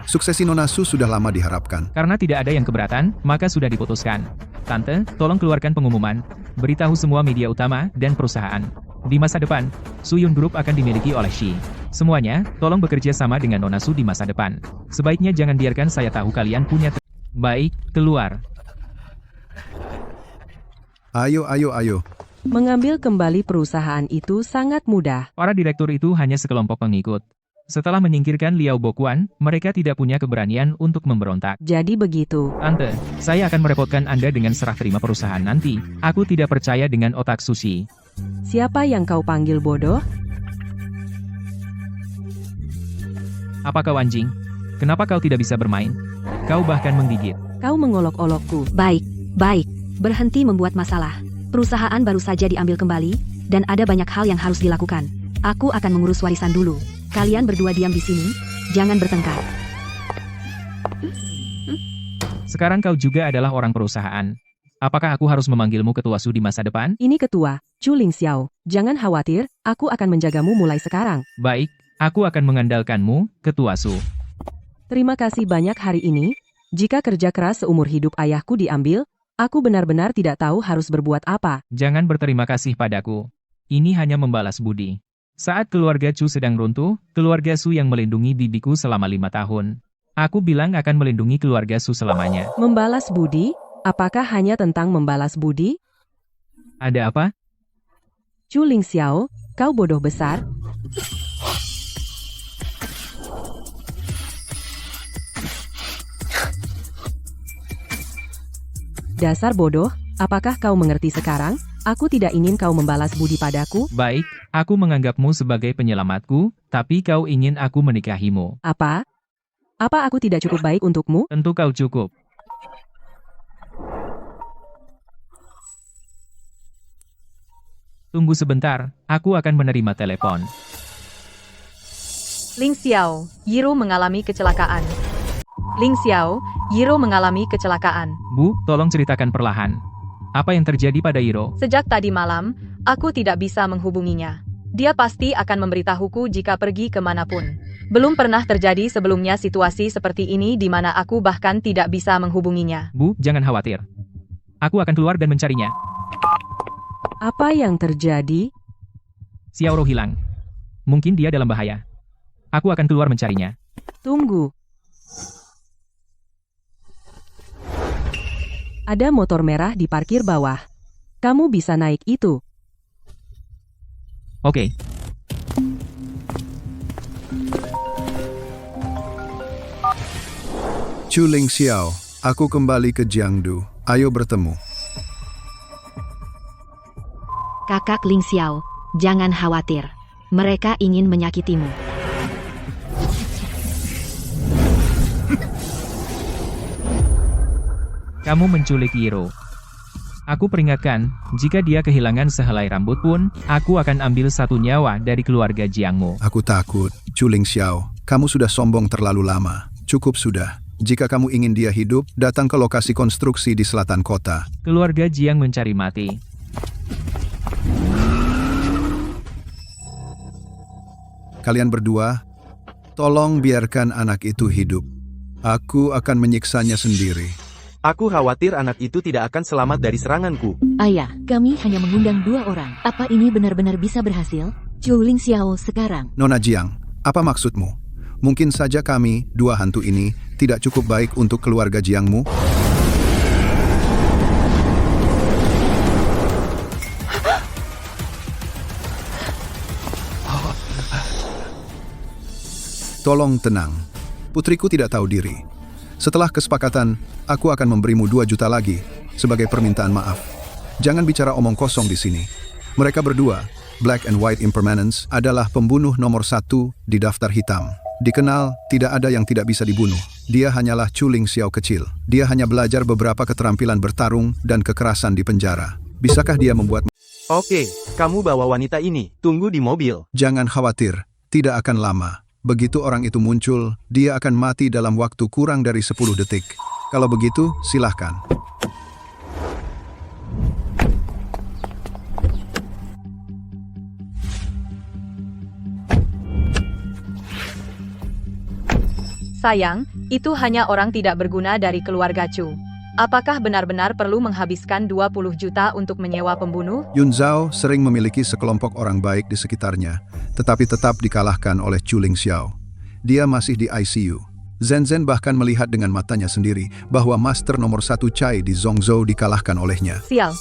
Speaker 8: suksesi Nona Su sudah lama diharapkan.
Speaker 2: Karena tidak ada yang keberatan, maka sudah diputuskan. Tante, tolong keluarkan pengumuman. Beritahu semua media utama dan perusahaan. Di masa depan, Suyun Group akan dimiliki oleh Shi. Semuanya, tolong bekerja sama dengan Nona Su di masa depan. Sebaiknya jangan biarkan saya tahu kalian punya baik, keluar.
Speaker 8: Ayo.
Speaker 3: Mengambil kembali perusahaan itu sangat mudah.
Speaker 2: Para direktur itu hanya sekelompok pengikut. Setelah menyingkirkan Liao Bokuan, mereka tidak punya keberanian untuk memberontak.
Speaker 3: Jadi begitu.
Speaker 2: Tante, saya akan merepotkan Anda dengan serah terima perusahaan nanti. Aku tidak percaya dengan otak Sushi.
Speaker 3: Siapa yang kau panggil bodoh?
Speaker 2: Apa kau anjing? Kenapa kau tidak bisa bermain? Kau bahkan menggigit.
Speaker 3: Kau mengolok-olokku.
Speaker 1: Baik. Berhenti membuat masalah. Perusahaan baru saja diambil kembali, dan ada banyak hal yang harus dilakukan. Aku akan mengurus warisan dulu. Kalian berdua diam di sini, jangan bertengkar.
Speaker 2: Sekarang kau juga adalah orang perusahaan. Apakah aku harus memanggilmu ketua Su di masa depan?
Speaker 3: Ini ketua, Chu Ling Xiao. Jangan khawatir, aku akan menjagamu mulai sekarang.
Speaker 2: Baik, aku akan mengandalkanmu, ketua Su.
Speaker 3: Terima kasih banyak hari ini. Jika kerja keras seumur hidup ayahku diambil, aku benar-benar tidak tahu harus berbuat apa.
Speaker 2: Jangan berterima kasih padaku. Ini hanya membalas budi. Saat keluarga Chu sedang runtuh, keluarga Su yang melindungi bibiku selama 5 tahun. Aku bilang akan melindungi keluarga Su selamanya.
Speaker 3: Membalas budi? Apakah hanya tentang membalas budi?
Speaker 2: Ada apa?
Speaker 3: Chu Ling Xiao, kau bodoh besar. Dasar bodoh, apakah kau mengerti sekarang? Aku tidak ingin kau membalas budi padaku.
Speaker 2: Baik, aku menganggapmu sebagai penyelamatku, tapi kau ingin aku menikahimu.
Speaker 3: Apa? Apa aku tidak cukup baik untukmu?
Speaker 2: Tentu kau cukup. Tunggu sebentar, aku akan menerima telepon.
Speaker 11: Ling Xiao, Yiro mengalami kecelakaan. Ling Xiao, Yiro mengalami kecelakaan.
Speaker 2: Bu, tolong ceritakan perlahan. Apa yang terjadi pada Yiro?
Speaker 11: Sejak tadi malam, aku tidak bisa menghubunginya. Dia pasti akan memberitahuku jika pergi kemanapun. Belum pernah terjadi sebelumnya situasi seperti ini di mana aku bahkan tidak bisa menghubunginya.
Speaker 2: Bu, jangan khawatir. Aku akan keluar dan mencarinya.
Speaker 3: Apa yang terjadi?
Speaker 2: Xiaoro hilang. Mungkin dia dalam bahaya. Aku akan keluar mencarinya.
Speaker 3: Tunggu. Ada motor merah di parkir bawah. Kamu bisa naik itu.
Speaker 2: Oke.
Speaker 8: Chu Ling Xiao, aku kembali ke Jiangdu. Ayo bertemu.
Speaker 1: Kakak Ling Xiao, jangan khawatir. Mereka ingin menyakitimu.
Speaker 2: Kamu menculik Yiro. Aku peringatkan, jika dia kehilangan sehelai rambut pun, aku akan ambil satu nyawa dari keluarga Jiangmu.
Speaker 8: Aku takut. Chu Ling Xiao, kamu sudah sombong terlalu lama. Cukup sudah. Jika kamu ingin dia hidup, datang ke lokasi konstruksi di selatan kota.
Speaker 2: Keluarga Jiang mencari mati.
Speaker 8: Kalian berdua, tolong biarkan anak itu hidup. Aku akan menyiksanya sendiri.
Speaker 10: Aku khawatir anak itu tidak akan selamat dari seranganku.
Speaker 12: Ayah, kami hanya mengundang 2 orang. Apa ini benar-benar bisa berhasil? Chu Ling Xiao sekarang.
Speaker 8: Nona Jiang, apa maksudmu? Mungkin saja kami, 2 hantu ini, tidak cukup baik untuk keluarga Jiangmu? Tolong tenang. Putriku tidak tahu diri. Setelah kesepakatan, aku akan memberimu 2 juta lagi sebagai permintaan maaf. Jangan bicara omong kosong di sini. Mereka berdua, Black and White Impermanence, adalah pembunuh nomor 1 di daftar hitam. Dikenal, tidak ada yang tidak bisa dibunuh. Dia hanyalah Chu Ling Xiao kecil. Dia hanya belajar beberapa keterampilan bertarung dan kekerasan di penjara. Bisakah dia membuat...
Speaker 10: Oke, kamu bawa wanita ini. Tunggu di mobil.
Speaker 8: Jangan khawatir, tidak akan lama. Begitu orang itu muncul, dia akan mati dalam waktu kurang dari 10 detik. Kalau begitu, silahkan.
Speaker 11: Sayang, itu hanya orang tidak berguna dari keluarga Chu. Apakah benar-benar perlu menghabiskan 20 juta untuk menyewa pembunuh?
Speaker 8: Yun Zhao sering memiliki sekelompok orang baik di sekitarnya, tetapi tetap dikalahkan oleh Chu Ling Xiao. Dia masih di ICU. Zhen Zhen bahkan melihat dengan matanya sendiri bahwa Master nomor 1 Chai di Zhongzhou dikalahkan olehnya.
Speaker 11: Sial.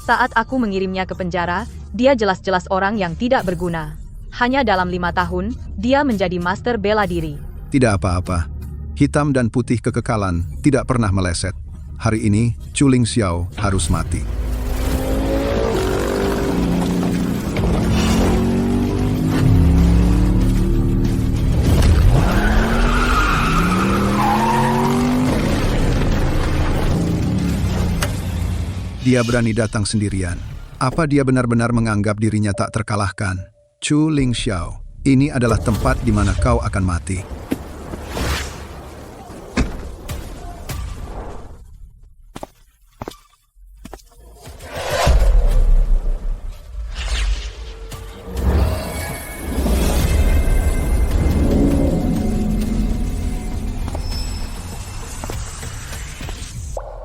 Speaker 11: Saat aku mengirimnya ke penjara, dia jelas-jelas orang yang tidak berguna. Hanya dalam 5 tahun, dia menjadi master bela diri.
Speaker 8: Tidak apa-apa. Hitam dan putih kekekalan tidak pernah meleset. Hari ini, Chu Ling Xiao harus mati. Dia berani datang sendirian. Apa dia benar-benar menganggap dirinya tak terkalahkan? Chu Ling Xiao, ini adalah tempat di mana kau akan mati.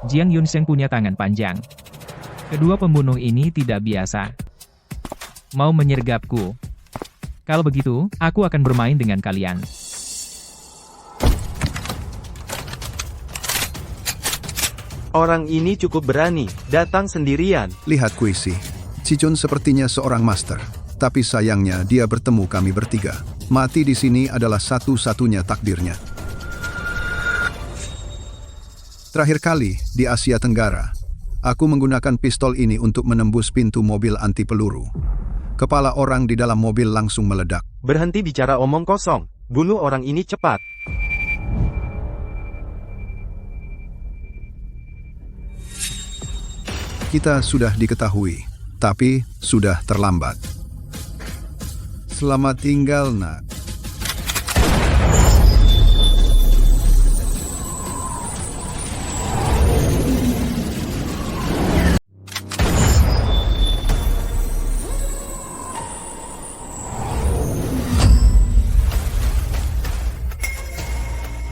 Speaker 2: Jiang Yunsheng punya tangan panjang. Kedua pembunuh ini tidak biasa. Mau menyergapku. Kalau begitu, aku akan bermain dengan kalian.
Speaker 10: Orang ini cukup berani, datang sendirian.
Speaker 8: Lihat Kuisi. Si Chun sepertinya seorang master. Tapi sayangnya dia bertemu kami bertiga. Mati di sini adalah satu-satunya takdirnya. Terakhir kali, di Asia Tenggara, aku menggunakan pistol ini untuk menembus pintu mobil anti peluru. Kepala orang di dalam mobil langsung meledak.
Speaker 10: Berhenti bicara omong kosong. Bunuh orang ini cepat.
Speaker 8: Kita sudah diketahui, tapi sudah terlambat. Selamat tinggal, nak.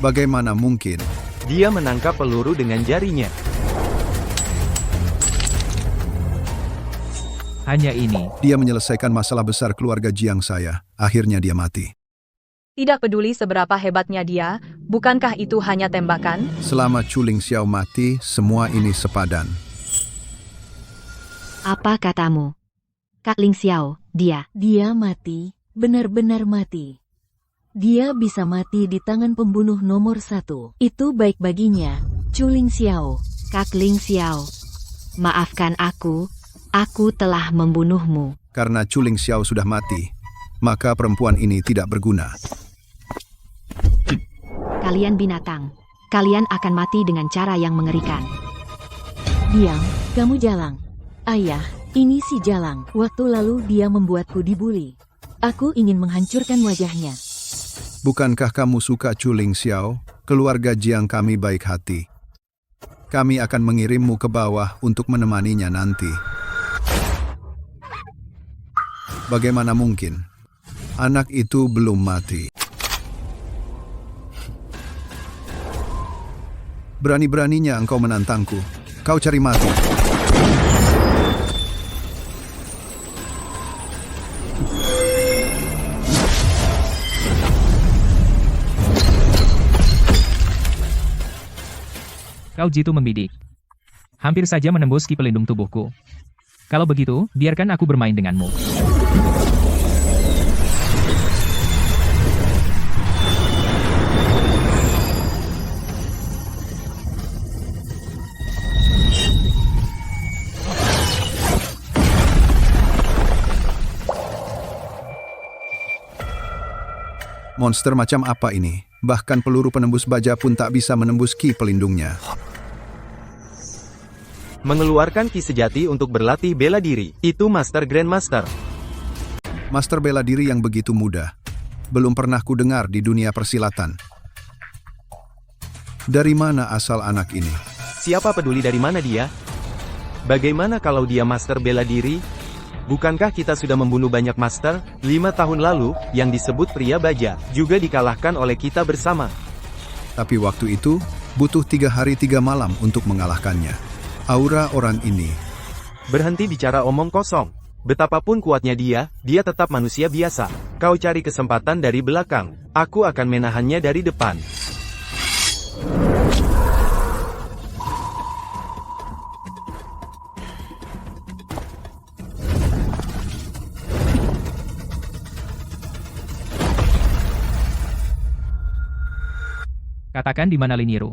Speaker 8: Bagaimana mungkin?
Speaker 10: Dia menangkap peluru dengan jarinya.
Speaker 2: Hanya ini.
Speaker 8: Dia menyelesaikan masalah besar keluarga Jiang saya. Akhirnya dia mati.
Speaker 11: Tidak peduli seberapa hebatnya dia, bukankah itu hanya tembakan?
Speaker 8: Selama Chu Ling Xiao mati, semua ini sepadan.
Speaker 1: Apa katamu? Kak Ling Xiao, dia.
Speaker 12: Dia mati, benar-benar mati. Dia bisa mati di tangan pembunuh nomor 1. Itu baik baginya, Chuling Xiao.
Speaker 1: Kak Ling Xiao, maafkan aku telah membunuhmu.
Speaker 8: Karena Chuling Xiao sudah mati, maka perempuan ini tidak berguna.
Speaker 1: Kalian binatang, kalian akan mati dengan cara yang mengerikan.
Speaker 12: Diam, kamu Jalang. Ayah, ini si Jalang. Waktu lalu dia membuatku dibully. Aku ingin menghancurkan wajahnya.
Speaker 8: Bukankah kamu suka Chuling Xiao? Keluarga Jiang kami baik hati. Kami akan mengirimmu ke bawah untuk menemaninya nanti. Bagaimana mungkin? Anak itu belum mati. Berani-beraninya engkau menantangku. Kau cari mati.
Speaker 2: Kau jitu membidik. Hampir saja menembus ki pelindung tubuhku. Kalau begitu, biarkan aku bermain denganmu.
Speaker 8: Monster macam apa ini? Bahkan peluru penembus baja pun tak bisa menembus ki pelindungnya.
Speaker 10: Mengeluarkan ki sejati untuk berlatih bela diri. Itu Master Grandmaster.
Speaker 8: Master bela diri yang begitu mudah. Belum pernah ku dengar di dunia persilatan. Dari mana asal anak ini?
Speaker 10: Siapa peduli dari mana dia? Bagaimana kalau dia Master bela diri? Bukankah kita sudah membunuh banyak Master? 5 tahun lalu, yang disebut pria baja, juga dikalahkan oleh kita bersama.
Speaker 8: Tapi waktu itu, butuh 3 hari 3 malam untuk mengalahkannya. Aura orang ini.
Speaker 10: Berhenti bicara omong kosong. Betapapun kuatnya dia tetap manusia biasa. Kau cari kesempatan dari belakang. Aku akan menahannya dari depan.
Speaker 2: Katakan di mana Liniru.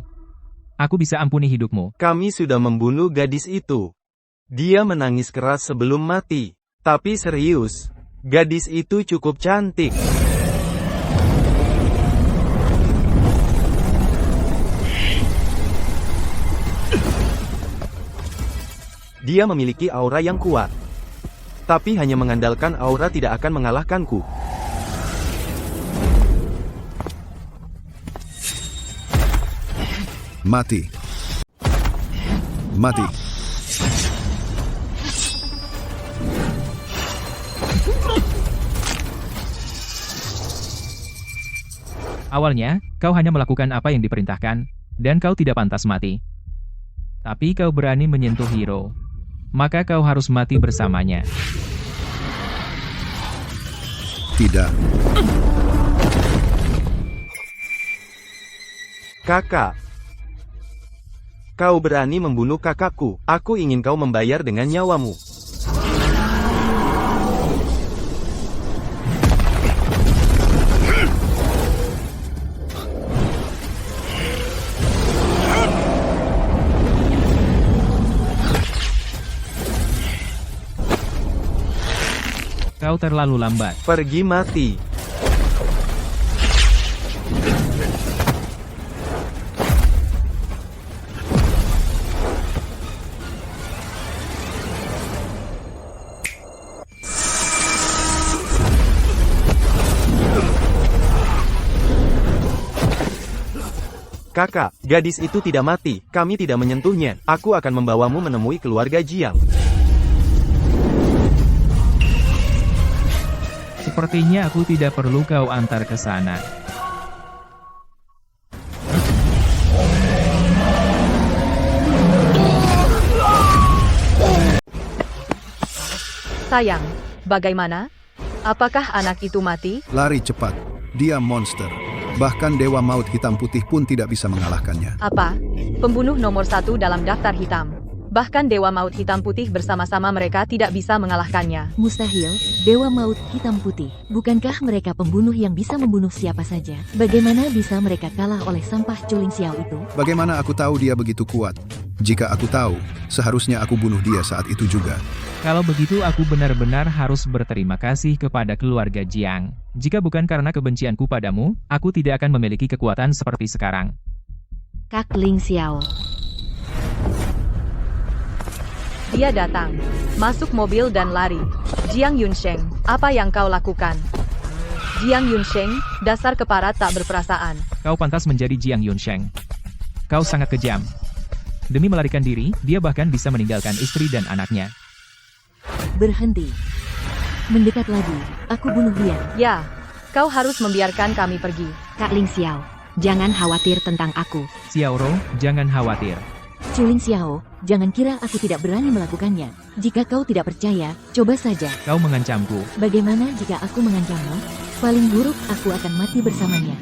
Speaker 2: Aku bisa ampuni hidupmu.
Speaker 10: Kami sudah membunuh gadis itu. Dia menangis keras sebelum mati. Tapi serius, gadis itu cukup cantik. Dia memiliki aura yang kuat. Tapi hanya mengandalkan aura tidak akan mengalahkanku.
Speaker 8: Mati. Mati.
Speaker 2: Awalnya, kau hanya melakukan apa yang diperintahkan, dan kau tidak pantas mati. Tapi kau berani menyentuh hero. Maka kau harus mati bersamanya.
Speaker 8: Tidak.
Speaker 10: Kakak. Kau berani membunuh kakakku. Aku ingin kau membayar dengan nyawamu.
Speaker 2: Kau terlalu lambat.
Speaker 10: Pergi mati. Kakak, gadis itu tidak mati. Kami tidak menyentuhnya. Aku akan membawamu menemui keluarga Jiang.
Speaker 2: Sepertinya aku tidak perlu kau antar ke sana.
Speaker 11: Sayang, bagaimana? Apakah anak itu mati?
Speaker 8: Lari cepat. Dia monster. Bahkan Dewa Maut Hitam Putih pun tidak bisa mengalahkannya.
Speaker 11: Apa? Pembunuh nomor 1 dalam daftar hitam. Bahkan Dewa Maut Hitam Putih bersama-sama mereka tidak bisa mengalahkannya.
Speaker 12: Mustahil, Dewa Maut Hitam Putih. Bukankah mereka pembunuh yang bisa membunuh siapa saja? Bagaimana bisa mereka kalah oleh sampah Culing Xiao itu?
Speaker 8: Bagaimana aku tahu dia begitu kuat? Jika aku tahu, seharusnya aku bunuh dia saat itu juga.
Speaker 2: Kalau begitu aku benar-benar harus berterima kasih kepada keluarga Jiang. Jika bukan karena kebencianku padamu, aku tidak akan memiliki kekuatan seperti sekarang.
Speaker 1: Kak Ling Xiao.
Speaker 11: Dia datang, masuk mobil dan lari. Jiang Yunsheng, apa yang kau lakukan? Jiang Yunsheng, dasar keparat tak berperasaan.
Speaker 2: Kau pantas menjadi Jiang Yunsheng. Kau sangat kejam. Demi melarikan diri, dia bahkan bisa meninggalkan istri dan anaknya.
Speaker 12: Berhenti. Mendekat lagi, aku bunuh dia.
Speaker 11: Ya, kau harus membiarkan kami pergi.
Speaker 1: Kak Ling Xiao, jangan khawatir tentang aku.
Speaker 2: Xiaoro, jangan khawatir.
Speaker 12: Culing Xiao, jangan kira aku tidak berani melakukannya. Jika kau tidak percaya, coba saja.
Speaker 2: Kau mengancamku.
Speaker 12: Bagaimana jika aku mengancammu? Paling buruk, aku akan mati bersamanya.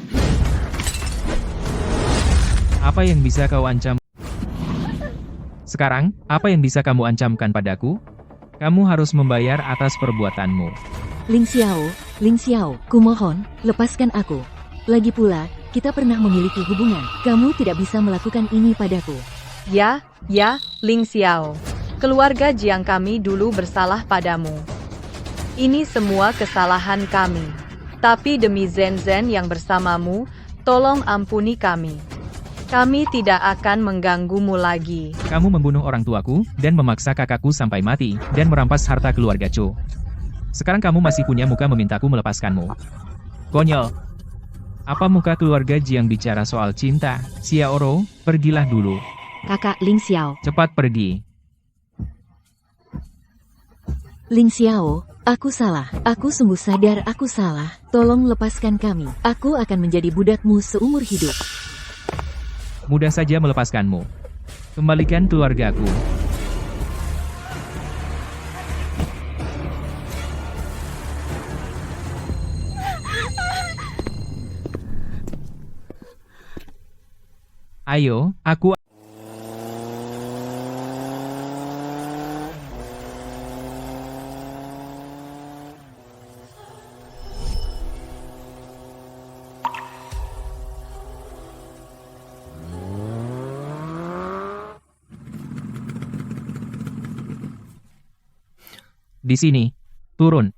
Speaker 2: Apa yang bisa kau ancam? Sekarang, apa yang bisa kamu ancamkan padaku? Kamu harus membayar atas perbuatanmu.
Speaker 12: Ling Xiao, kumohon, lepaskan aku. Lagi pula, kita pernah memiliki hubungan. Kamu tidak bisa melakukan ini padaku.
Speaker 11: Ya, Ling Xiao. Keluarga Jiang kami dulu bersalah padamu. Ini semua kesalahan kami. Tapi demi Zhen Zhen yang bersamamu, tolong ampuni kami. Kami tidak akan mengganggumu lagi.
Speaker 2: Kamu membunuh orang tuaku, dan memaksa kakakku sampai mati, dan merampas harta keluarga Chu. Sekarang kamu masih punya muka memintaku melepaskanmu. Konyol. Apa muka keluarga Jiang bicara soal cinta? Xiaoro, pergilah dulu.
Speaker 1: Kakak Ling Xiao.
Speaker 2: Cepat pergi.
Speaker 12: Ling Xiao, aku salah. Aku sungguh sadar aku salah. Tolong lepaskan kami. Aku akan menjadi budakmu seumur hidup.
Speaker 2: Mudah saja melepaskanmu. Kembalikan keluargaku. Ayo, aku... Di sini. Turun.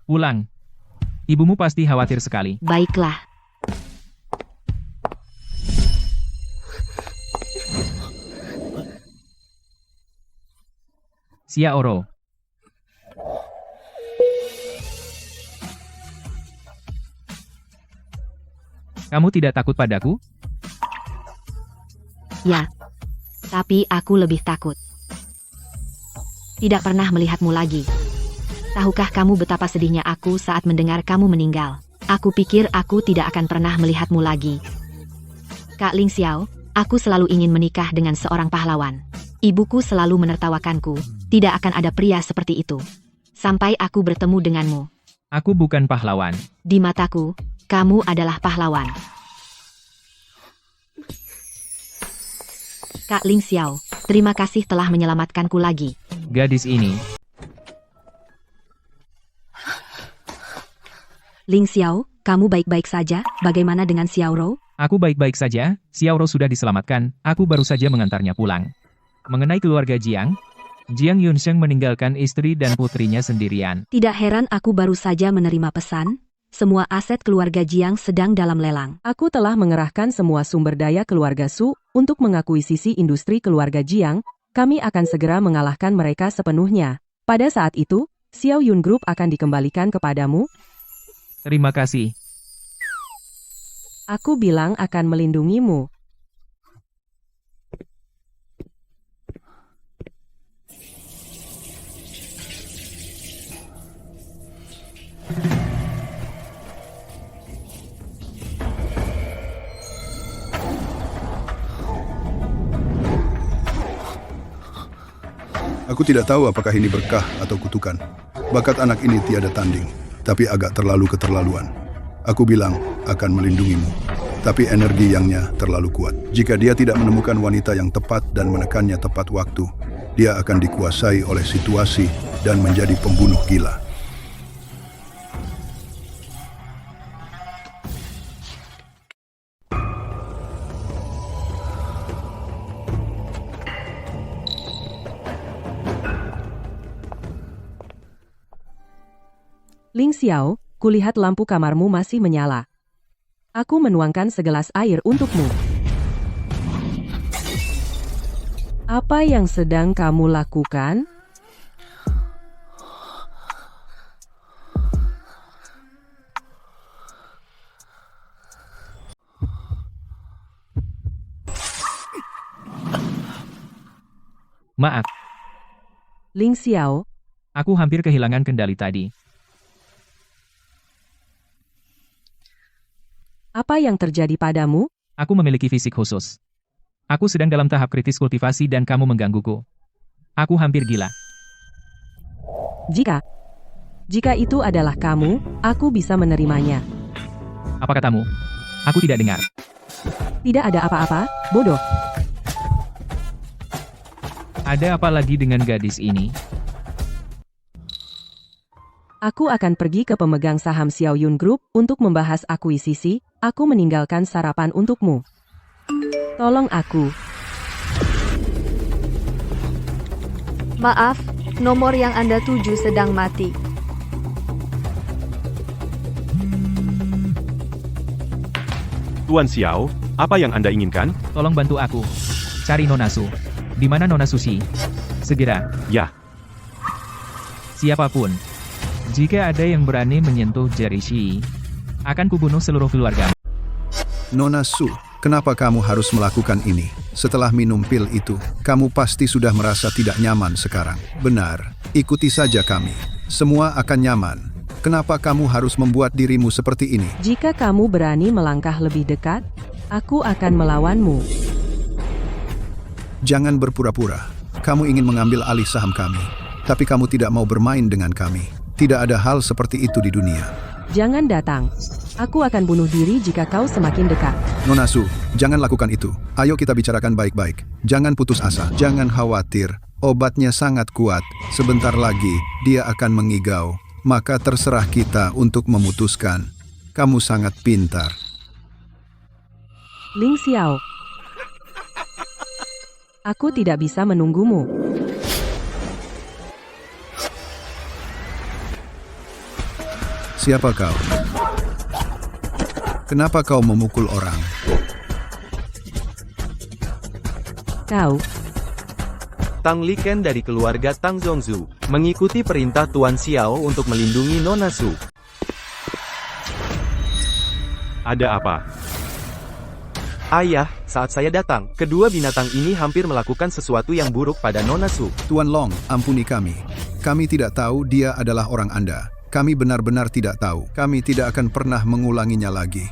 Speaker 2: Pulang. Ibumu pasti khawatir sekali.
Speaker 1: Baiklah.
Speaker 2: Xiaoro. Kamu tidak takut padaku?
Speaker 1: Ya, tapi aku lebih takut. Tidak pernah melihatmu lagi. Tahukah kamu betapa sedihnya aku saat mendengar kamu meninggal? Aku pikir aku tidak akan pernah melihatmu lagi. Kak Ling Xiao, aku selalu ingin menikah dengan seorang pahlawan. Ibuku selalu menertawakanku, tidak akan ada pria seperti itu. Sampai aku bertemu denganmu.
Speaker 2: Aku bukan pahlawan.
Speaker 1: Di mataku, kamu adalah pahlawan. Kak Ling Xiao, terima kasih telah menyelamatkanku lagi.
Speaker 2: Gadis ini.
Speaker 1: Ling Xiao, kamu baik-baik saja? Bagaimana dengan Xiaoro?
Speaker 2: Aku baik-baik saja, Xiaoro sudah diselamatkan, aku baru saja mengantarnya pulang. Mengenai keluarga Jiang, Jiang Yunsheng meninggalkan istri dan putrinya sendirian.
Speaker 1: Tidak heran aku baru saja menerima pesan. Semua aset keluarga Jiang sedang dalam lelang.
Speaker 3: Aku telah mengerahkan semua sumber daya keluarga Su untuk mengakuisisi industri keluarga Jiang. Kami akan segera mengalahkan mereka sepenuhnya. Pada saat itu, Xiao Yun Group akan dikembalikan kepadamu.
Speaker 2: Terima kasih.
Speaker 3: Aku bilang akan melindungimu.
Speaker 8: Aku tidak tahu apakah ini berkah atau kutukan. Bakat anak ini tiada tanding, tapi agak terlalu keterlaluan. Aku bilang akan melindungimu, tapi energi Yangnya terlalu kuat. Jika dia tidak menemukan wanita yang tepat dan menekannya tepat waktu, dia akan dikuasai oleh situasi dan menjadi pembunuh gila.
Speaker 3: Ling Xiao, kulihat lampu kamarmu masih menyala. Aku menuangkan segelas air untukmu. Apa yang sedang kamu lakukan?
Speaker 2: Maaf,
Speaker 3: Ling Xiao,
Speaker 2: aku hampir kehilangan kendali tadi.
Speaker 3: apa yang terjadi padamu?
Speaker 2: Aku memiliki fisik khusus. Aku sedang dalam tahap kritis kultivasi dan kamu menggangguku. Aku hampir gila.
Speaker 3: Jika itu adalah kamu, aku bisa menerimanya.
Speaker 2: Apa katamu? Aku tidak dengar.
Speaker 3: Tidak ada apa-apa, bodoh.
Speaker 2: Ada apa lagi dengan gadis ini?
Speaker 3: Aku akan pergi ke pemegang saham Xiao Yun Group untuk membahas akuisisi. Aku meninggalkan sarapan untukmu. Tolong aku.
Speaker 14: Maaf, nomor yang Anda tuju sedang mati.
Speaker 9: Tuan Xiao, apa yang Anda inginkan?
Speaker 2: Tolong bantu aku. Cari Nona Su. Di mana Nona Sushi? Segera.
Speaker 9: Ya.
Speaker 2: Siapapun. Jika ada yang berani menyentuh Jerry Shi, akan kubunuh seluruh keluarga.
Speaker 8: Nona Su, kenapa kamu harus melakukan ini? Setelah minum pil itu, kamu pasti sudah merasa tidak nyaman sekarang. Benar, ikuti saja kami. Semua akan nyaman. Kenapa kamu harus membuat dirimu seperti ini?
Speaker 3: Jika kamu berani melangkah lebih dekat, aku akan melawanmu.
Speaker 8: Jangan berpura-pura. Kamu ingin mengambil alih saham kami, tapi kamu tidak mau bermain dengan kami. Tidak ada hal seperti itu di dunia.
Speaker 3: Jangan datang. Aku akan bunuh diri jika kau semakin dekat.
Speaker 8: Nona Su, jangan lakukan itu. Ayo kita bicarakan baik-baik. Jangan putus asa. Jangan khawatir. Obatnya sangat kuat. Sebentar lagi, dia akan mengigau. Maka terserah kita untuk memutuskan. Kamu sangat pintar.
Speaker 3: Ling Xiao. Aku tidak bisa menunggumu.
Speaker 8: Siapa kau? Kenapa kau memukul orang?
Speaker 3: Kau.
Speaker 10: Tang Liken dari keluarga Tang Zhongzhu, mengikuti perintah Tuan Xiao untuk melindungi Nona Su.
Speaker 9: Ada apa?
Speaker 10: Ayah, saat saya datang, kedua binatang ini hampir melakukan sesuatu yang buruk pada Nona Su.
Speaker 8: Tuan Long, ampuni kami. Kami tidak tahu dia adalah orang Anda. Kami benar-benar tidak tahu. Kami tidak akan pernah mengulanginya lagi.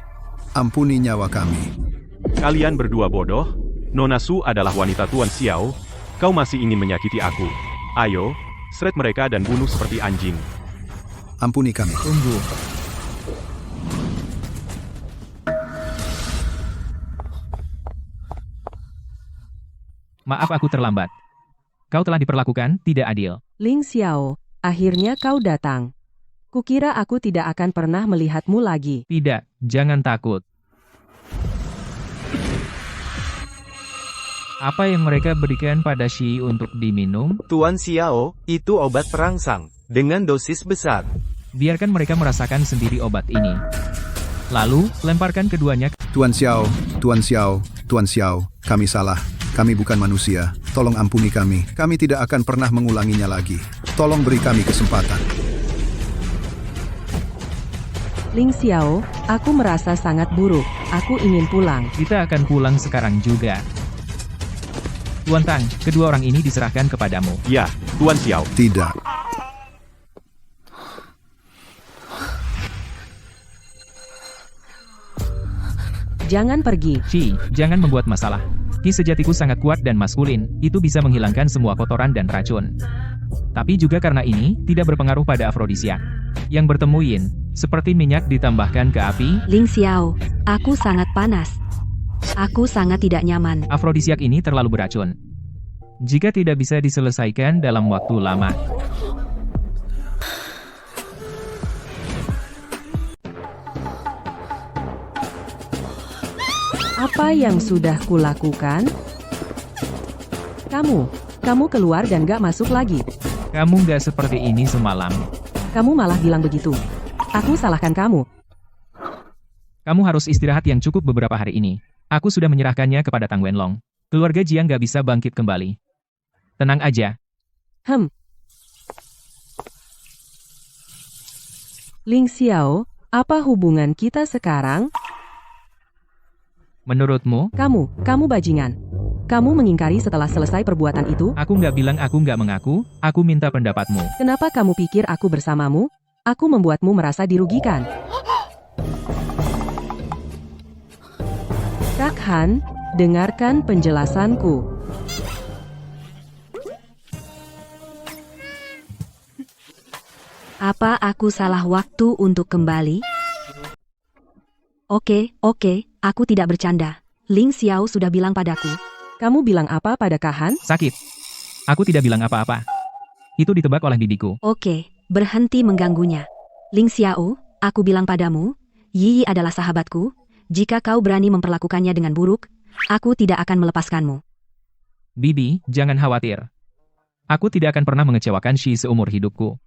Speaker 8: Ampuni nyawa kami.
Speaker 9: Kalian berdua bodoh. Nona Su adalah wanita Tuan Xiao. Kau masih ingin menyakiti aku. Ayo, seret mereka dan bunuh seperti anjing.
Speaker 8: Ampuni kami.
Speaker 2: Tunggu. Maaf aku terlambat. Kau telah diperlakukan tidak adil.
Speaker 3: Ling Xiao, akhirnya kau datang. Kukira aku tidak akan pernah melihatmu lagi.
Speaker 2: Tidak, jangan takut. Apa yang mereka berikan pada Shi untuk diminum?
Speaker 10: Tuan Xiao, itu obat perangsang, dengan dosis besar.
Speaker 2: Biarkan mereka merasakan sendiri obat ini. Lalu, lemparkan keduanya.
Speaker 8: Tuan Xiao, Tuan Xiao, Tuan Xiao, kami salah. Kami bukan manusia. Tolong ampuni kami. Kami tidak akan pernah mengulanginya lagi. Tolong beri kami kesempatan.
Speaker 3: Ling Xiao, aku merasa sangat buruk. Aku ingin pulang.
Speaker 2: Kita akan pulang sekarang juga. Tuan Tang, kedua orang ini diserahkan kepadamu.
Speaker 9: Ya, Tuan Xiao.
Speaker 8: Tidak.
Speaker 3: Jangan pergi.
Speaker 2: Shi, jangan membuat masalah. Ki sejatiku sangat kuat dan maskulin, itu bisa menghilangkan semua kotoran dan racun. Tapi juga karena ini, tidak berpengaruh pada afrodisiak. Yang bertemu Yin, Seperti minyak ditambahkan ke api,
Speaker 1: Ling Xiao, aku sangat panas. Aku sangat tidak nyaman.
Speaker 2: afrodisiak ini terlalu beracun. Jika tidak bisa diselesaikan dalam waktu lama,
Speaker 3: Apa yang sudah kulakukan? Kamu keluar dan gak masuk lagi.
Speaker 2: kamu nggak seperti ini semalam.
Speaker 3: Kamu malah bilang begitu. Aku salahkan kamu.
Speaker 2: Kamu harus istirahat yang cukup beberapa hari ini. Aku sudah menyerahkannya kepada Tang Wenlong. Keluarga Jiang nggak bisa bangkit kembali. Tenang aja.
Speaker 3: Ling Xiao, apa hubungan kita sekarang?
Speaker 2: Menurutmu?
Speaker 3: Kamu bajingan. Kamu mengingkari setelah selesai perbuatan itu?
Speaker 2: Aku nggak bilang aku nggak mengaku, aku minta pendapatmu.
Speaker 3: Kenapa kamu pikir aku bersamamu? Aku membuatmu merasa dirugikan. Kak Han, dengarkan penjelasanku.
Speaker 1: Apa aku salah waktu untuk kembali? Oke, aku tidak bercanda. Ling Xiao sudah bilang padaku.
Speaker 3: Kamu bilang apa pada Kak Han?
Speaker 2: Sakit. Aku tidak bilang apa-apa. Itu ditebak oleh bibiku.
Speaker 1: Oke, berhenti mengganggunya. Ling Xiao, aku bilang padamu, Yi adalah sahabatku. Jika kau berani memperlakukannya dengan buruk, aku tidak akan melepaskanmu.
Speaker 2: Bibi, jangan khawatir. Aku tidak akan pernah mengecewakan Shi seumur hidupku.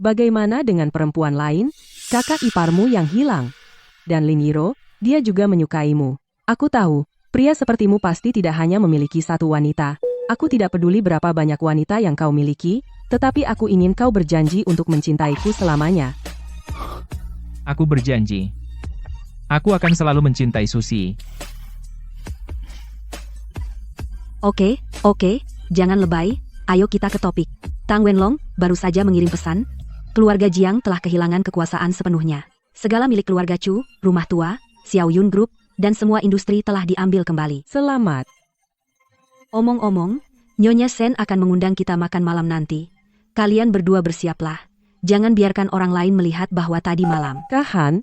Speaker 3: Bagaimana dengan perempuan lain? Kakak iparmu yang hilang. Dan Ling Yiro, dia juga menyukaimu. Aku tahu, pria sepertimu pasti tidak hanya memiliki satu wanita. Aku tidak peduli berapa banyak wanita yang kau miliki, tetapi aku ingin kau berjanji untuk mencintaiku selamanya.
Speaker 2: Aku berjanji. Aku akan selalu mencintai Susi.
Speaker 1: Oke, jangan lebay, ayo kita ke topik. Tang Wenlong baru saja mengirim pesan. Keluarga Jiang telah kehilangan kekuasaan sepenuhnya. Segala milik keluarga Chu, rumah tua, Xiao Yun Group, dan semua industri telah diambil kembali.
Speaker 3: Selamat.
Speaker 1: Omong-omong, Nyonya Sen akan mengundang kita makan malam nanti. Kalian berdua bersiaplah. Jangan biarkan orang lain melihat bahwa tadi malam.
Speaker 3: Kak Han,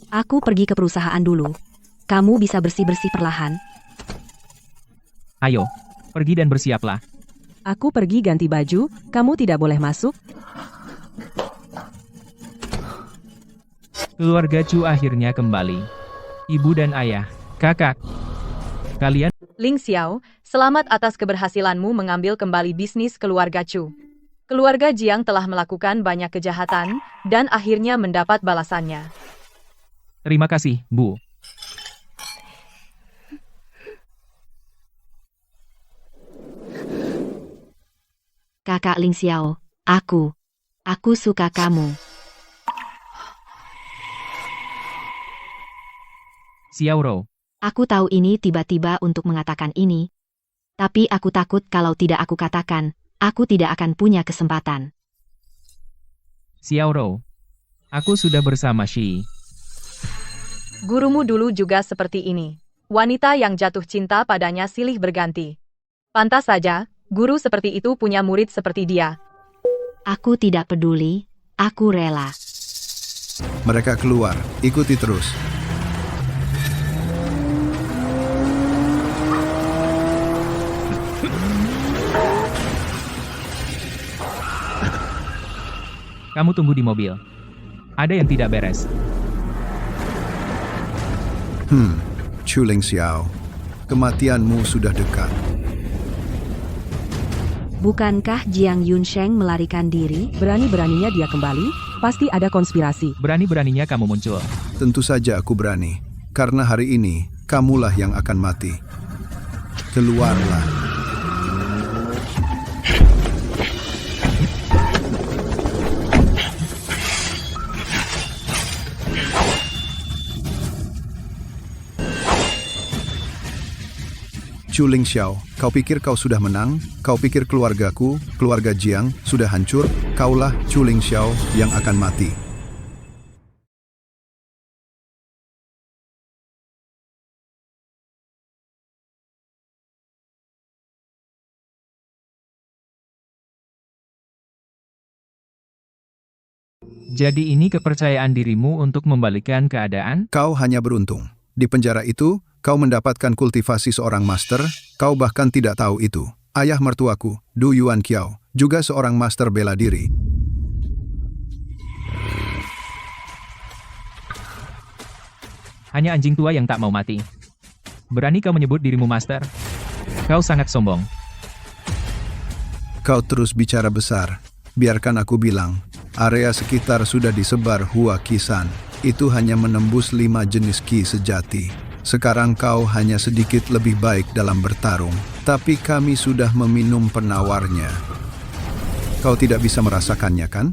Speaker 1: aku pergi ke perusahaan dulu. Kamu bisa bersih-bersih perlahan.
Speaker 2: Ayo, pergi dan bersiaplah.
Speaker 3: aku pergi ganti baju, kamu tidak boleh masuk.
Speaker 2: Keluarga Chu akhirnya kembali. Ibu dan ayah, kakak. Kalian
Speaker 11: Ling Xiao, selamat atas keberhasilanmu mengambil kembali bisnis keluarga Chu. Keluarga Jiang telah melakukan banyak kejahatan, dan akhirnya mendapat balasannya.
Speaker 2: terima kasih, Bu.
Speaker 1: Kakak Ling Xiao, aku suka kamu.
Speaker 2: Xiao Rou.
Speaker 1: Aku tahu ini tiba-tiba untuk mengatakan ini. Tapi aku takut kalau tidak aku katakan, aku tidak akan punya kesempatan.
Speaker 2: Xiao Rou. Aku sudah bersama Shi.
Speaker 11: Gurumu dulu juga seperti ini. Wanita yang jatuh cinta padanya silih berganti. Pantas saja, guru seperti itu punya murid seperti dia.
Speaker 1: Aku tidak peduli, aku rela.
Speaker 8: Mereka keluar, ikuti terus.
Speaker 2: Kamu tunggu di mobil. Ada yang tidak beres.
Speaker 8: Chu Ling Xiao, kematianmu sudah dekat.
Speaker 1: Bukankah Jiang Yunsheng melarikan diri?
Speaker 3: Berani-beraninya dia kembali, pasti ada konspirasi.
Speaker 2: Berani-beraninya kamu muncul.
Speaker 8: Tentu saja aku berani, karena hari ini kamulah yang akan mati. Keluarlah. Chu Ling Xiao, kau pikir kau sudah menang? Kau pikir keluargaku, keluarga Jiang, sudah hancur? Kaulah Chu Ling Xiao yang akan mati.
Speaker 2: Jadi ini kepercayaan dirimu untuk membalikan keadaan?
Speaker 8: Kau hanya beruntung. Di penjara itu, kau mendapatkan kultivasi seorang master, kau bahkan tidak tahu itu. Ayah mertuaku, Du Yuan Qiao, juga seorang master bela diri.
Speaker 2: Hanya anjing tua yang tak mau mati. Berani kau menyebut dirimu master? Kau sangat sombong.
Speaker 8: Kau terus bicara besar. Biarkan aku bilang, area sekitar sudah disebar Hua Qisan. Itu hanya menembus 5 jenis Qi sejati. Sekarang kau hanya sedikit lebih baik dalam bertarung. Tapi kami sudah meminum penawarnya. Kau tidak bisa merasakannya, kan?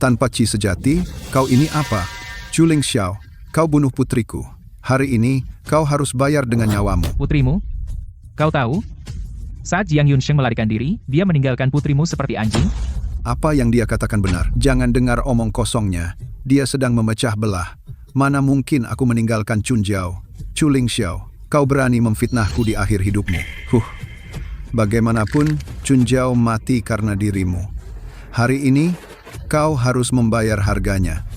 Speaker 8: Tanpa Qi sejati, kau ini apa? Chuling Xiao, kau bunuh putriku. Hari ini, kau harus bayar dengan nyawamu.
Speaker 2: Putrimu? Kau tahu? Saat Jiang Yunsheng melarikan diri, dia meninggalkan putrimu seperti anjing?
Speaker 8: Apa yang dia katakan benar? Jangan dengar omong kosongnya. Dia sedang memecah belah. Mana mungkin aku meninggalkan Chun Jiao? Chuling Xiao, kau berani memfitnahku di akhir hidupmu. Bagaimanapun, Chun Jiao mati karena dirimu. Hari ini, kau harus membayar harganya.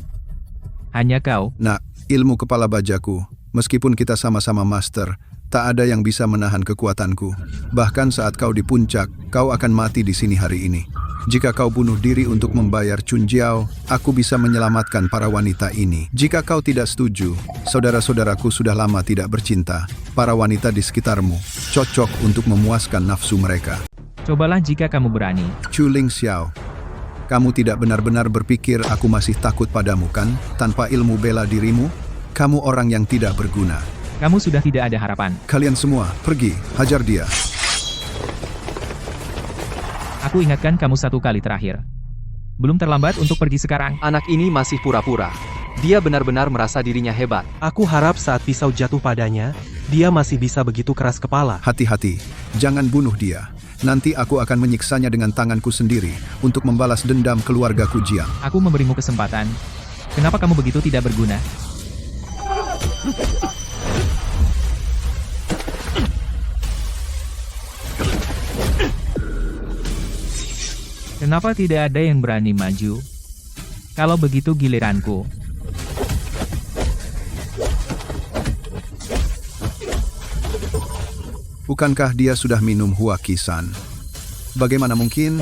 Speaker 2: Hanya kau?
Speaker 8: Nak, ilmu kepala bajaku, meskipun kita sama-sama master, tak ada yang bisa menahan kekuatanku. Bahkan saat kau di puncak, kau akan mati di sini hari ini. Jika kau bunuh diri untuk membayar Chun Jiao, aku bisa menyelamatkan para wanita ini. Jika kau tidak setuju, saudara-saudaraku sudah lama tidak bercinta. Para wanita di sekitarmu cocok untuk memuaskan nafsu mereka.
Speaker 2: Cobalah jika kamu berani.
Speaker 8: Chuling Xiao, kamu tidak benar-benar berpikir aku masih takut padamu, kan? Tanpa ilmu bela dirimu, kamu orang yang tidak berguna.
Speaker 2: Kamu sudah tidak ada harapan.
Speaker 8: Kalian semua, pergi, hajar dia.
Speaker 2: Aku ingatkan kamu satu kali terakhir. Belum terlambat untuk pergi sekarang.
Speaker 13: Anak ini masih pura-pura. Dia benar-benar merasa dirinya hebat.
Speaker 5: Aku harap saat pisau jatuh padanya, dia masih bisa begitu keras kepala.
Speaker 8: Hati-hati, jangan bunuh dia. Nanti aku akan menyiksanya dengan tanganku sendiri untuk membalas dendam keluargaku Jiang.
Speaker 2: Aku memberimu kesempatan. Kenapa kamu begitu tidak berguna? Kenapa tidak ada yang berani maju? Kalau begitu giliranku.
Speaker 8: Bukankah dia sudah minum Hua Qisan? Bagaimana mungkin?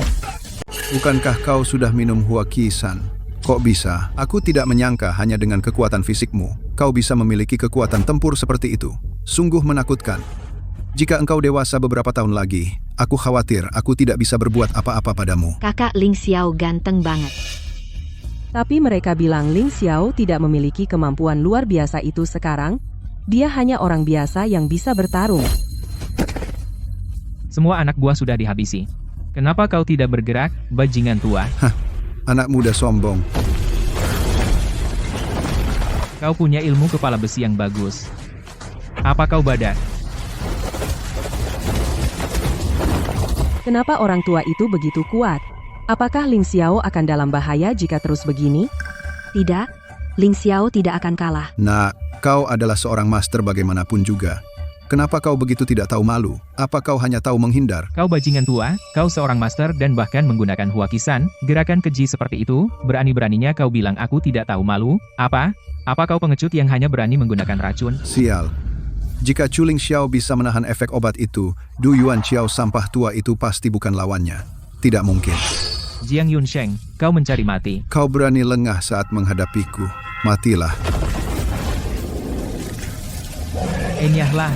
Speaker 8: Bukankah kau sudah minum Hua Qisan? Kok bisa? Aku tidak menyangka hanya dengan kekuatan fisikmu, kau bisa memiliki kekuatan tempur seperti itu. Sungguh menakutkan. Jika engkau dewasa beberapa tahun lagi, aku khawatir aku tidak bisa berbuat apa-apa padamu.
Speaker 1: Kakak Ling Xiao ganteng banget.
Speaker 3: Tapi mereka bilang Ling Xiao tidak memiliki kemampuan luar biasa itu sekarang. Dia hanya orang biasa yang bisa bertarung.
Speaker 2: Semua anak buah sudah dihabisi. Kenapa kau tidak bergerak, bajingan tua?
Speaker 8: Anak muda sombong.
Speaker 2: Kau punya ilmu kepala besi yang bagus. Apa kau badak?
Speaker 3: Kenapa orang tua itu begitu kuat? Apakah Ling Xiao akan dalam bahaya jika terus begini?
Speaker 1: Tidak, Ling Xiao tidak akan kalah.
Speaker 8: Nak, kau adalah seorang master bagaimanapun juga. Kenapa kau begitu tidak tahu malu? Apa kau hanya tahu menghindar?
Speaker 2: Kau bajingan tua, kau seorang master dan bahkan menggunakan Hua Qisan, gerakan keji seperti itu, berani-beraninya kau bilang aku tidak tahu malu? Apa? Apa kau pengecut yang hanya berani menggunakan racun?
Speaker 8: Sial. Jika Chuling Xiao bisa menahan efek obat itu, Du Yuan Qiao sampah tua itu pasti bukan lawannya. Tidak mungkin.
Speaker 2: Jiang Yunsheng, kau mencari mati.
Speaker 8: Kau berani lengah saat menghadapiku. Matilah.
Speaker 2: Enyahlah.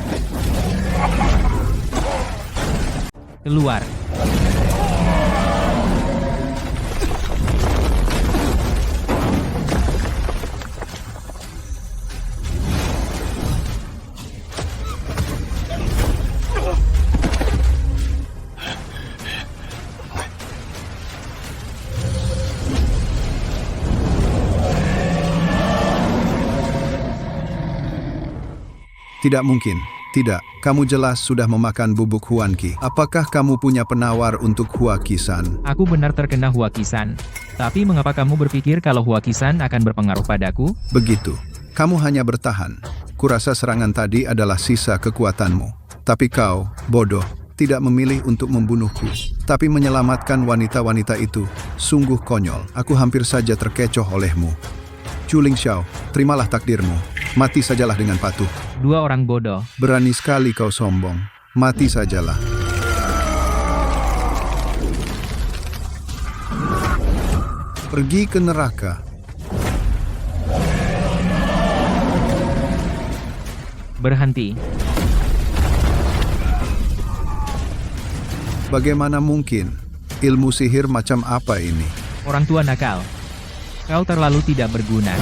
Speaker 2: Keluar.
Speaker 8: Tidak mungkin. Tidak, kamu jelas sudah memakan bubuk Huan Qi. Apakah kamu punya penawar untuk Hua Qisan?
Speaker 2: Aku benar terkena Hua Qisan. Tapi mengapa kamu berpikir kalau Hua Qisan akan berpengaruh padaku?
Speaker 8: Begitu. Kamu hanya bertahan. Kurasa serangan tadi adalah sisa kekuatanmu. Tapi kau, bodoh, tidak memilih untuk membunuhku, tapi menyelamatkan wanita-wanita itu. Sungguh konyol, aku hampir saja terkecoh olehmu. Chu Lingxiao, terimalah takdirmu. Mati sajalah dengan patuh.
Speaker 2: Dua orang bodoh.
Speaker 8: Berani sekali kau sombong. Mati sajalah. Pergi ke neraka.
Speaker 2: Berhenti.
Speaker 8: Bagaimana mungkin? Ilmu sihir macam apa ini?
Speaker 2: Orang tua nakal. Kau terlalu tidak berguna.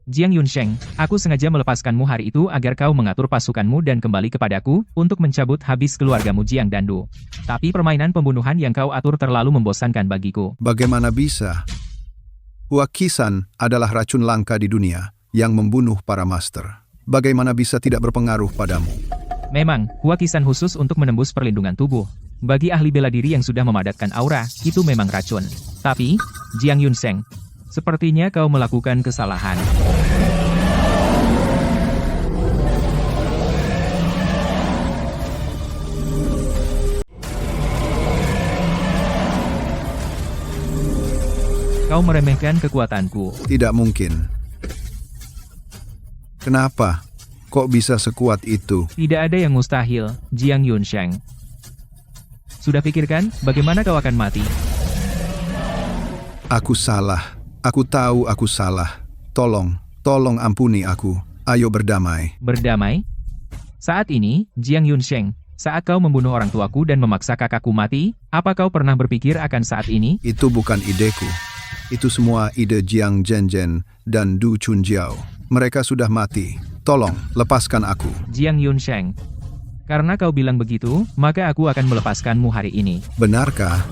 Speaker 2: Jiang Yunsheng, aku sengaja melepaskanmu hari itu agar kau mengatur pasukanmu dan kembali kepadaku untuk mencabut habis keluargamu Jiang Dandu. Tapi permainan pembunuhan yang kau atur terlalu membosankan bagiku.
Speaker 8: Bagaimana bisa? Huaqisan adalah racun langka di dunia yang membunuh para master. Bagaimana bisa tidak berpengaruh padamu?
Speaker 2: Memang, Huaqisan khusus untuk menembus perlindungan tubuh. Bagi ahli bela diri yang sudah memadatkan aura, itu memang racun. Tapi, Jiang Yunsheng, sepertinya kau melakukan kesalahan. Kau meremehkan kekuatanku.
Speaker 8: Tidak mungkin. Kenapa? Kok bisa sekuat itu?
Speaker 2: Tidak ada yang mustahil, Jiang Yunsheng. Sudah pikirkan bagaimana kau akan mati?
Speaker 8: Aku salah. Aku tahu aku salah. Tolong ampuni aku. Ayo berdamai.
Speaker 2: Berdamai? Saat ini, Jiang Yunsheng, saat kau membunuh orang tuaku dan memaksa kakakku mati, apa kau pernah berpikir akan saat ini?
Speaker 8: Itu bukan ideku. Itu semua ide Jiang Zhenzhen dan Du Chunjiao. Mereka sudah mati. Tolong, lepaskan aku.
Speaker 2: Jiang Yunsheng, karena kau bilang begitu, maka aku akan melepaskanmu hari ini.
Speaker 8: Benarkah?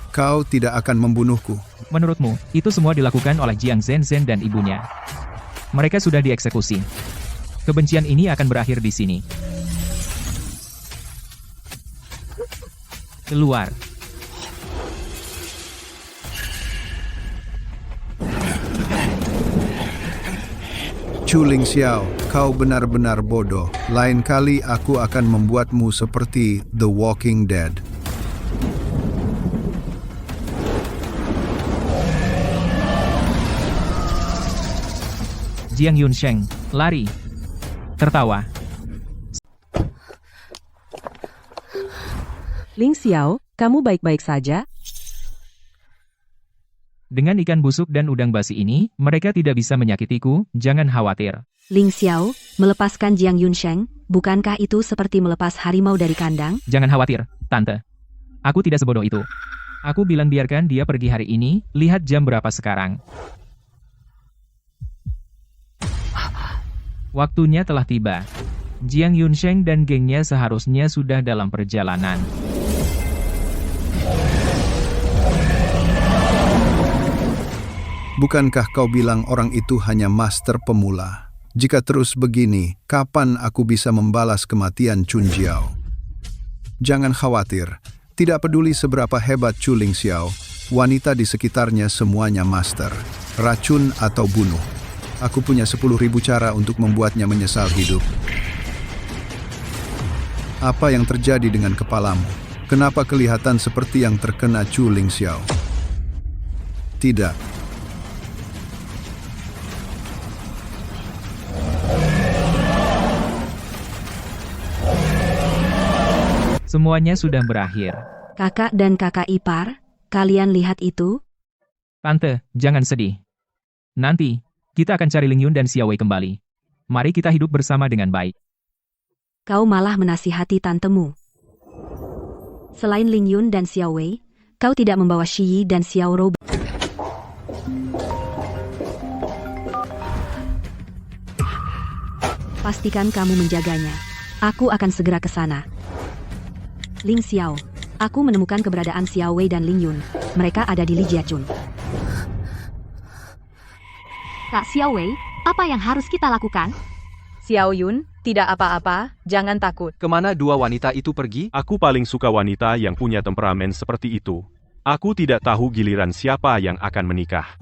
Speaker 8: Kau tidak akan membunuhku.
Speaker 2: Menurutmu, itu semua dilakukan oleh Jiang Zhenzhen dan ibunya. Mereka sudah dieksekusi. Kebencian ini akan berakhir di sini. Keluar.
Speaker 8: Chu Lingxiao, kau benar-benar bodoh. Lain kali aku akan membuatmu seperti The Walking Dead.
Speaker 2: Jiang Yunsheng, lari. Tertawa.
Speaker 3: Lingxiao, kamu baik-baik saja?
Speaker 2: Dengan ikan busuk dan udang basi ini, mereka tidak bisa menyakitiku, jangan khawatir.
Speaker 1: Lingxiao, melepaskan Jiang Yunsheng, bukankah itu seperti melepas harimau dari kandang?
Speaker 2: Jangan khawatir, Tante. Aku tidak sebodoh itu. Aku bilang biarkan dia pergi hari ini, lihat jam berapa sekarang. Waktunya telah tiba. Jiang Yunsheng dan gengnya seharusnya sudah dalam perjalanan.
Speaker 8: Bukankah kau bilang orang itu hanya master pemula? Jika terus begini, kapan aku bisa membalas kematian Chun Jiao? Jangan khawatir, tidak peduli seberapa hebat Chu Lingxiao, wanita di sekitarnya semuanya master, racun atau bunuh. Aku punya 10.000 cara untuk membuatnya menyesal hidup. Apa yang terjadi dengan kepalamu? Kenapa kelihatan seperti yang terkena Chu Lingxiao? Tidak.
Speaker 2: Semuanya sudah berakhir.
Speaker 1: Kakak dan kakak ipar, kalian lihat itu?
Speaker 2: Tante, jangan sedih. Nanti, kita akan cari Lingyun dan Xiaowei kembali. Mari kita hidup bersama dengan baik.
Speaker 1: Kau malah menasihati tantemu. Selain Lingyun dan Xiaowei, kau tidak membawa Shi Yi dan Xiao Rou. Pastikan kamu menjaganya. Aku akan segera ke sana. Lingxiao, aku menemukan keberadaan Xiaowei dan Lingyun. Mereka ada di Li Jiachun.
Speaker 7: Kak Xiaowei, apa yang harus kita lakukan?
Speaker 11: Xiao Yun, tidak apa-apa, jangan takut.
Speaker 13: Kemana dua wanita itu pergi?
Speaker 9: Aku paling suka wanita yang punya temperamen seperti itu. Aku tidak tahu giliran siapa yang akan menikah.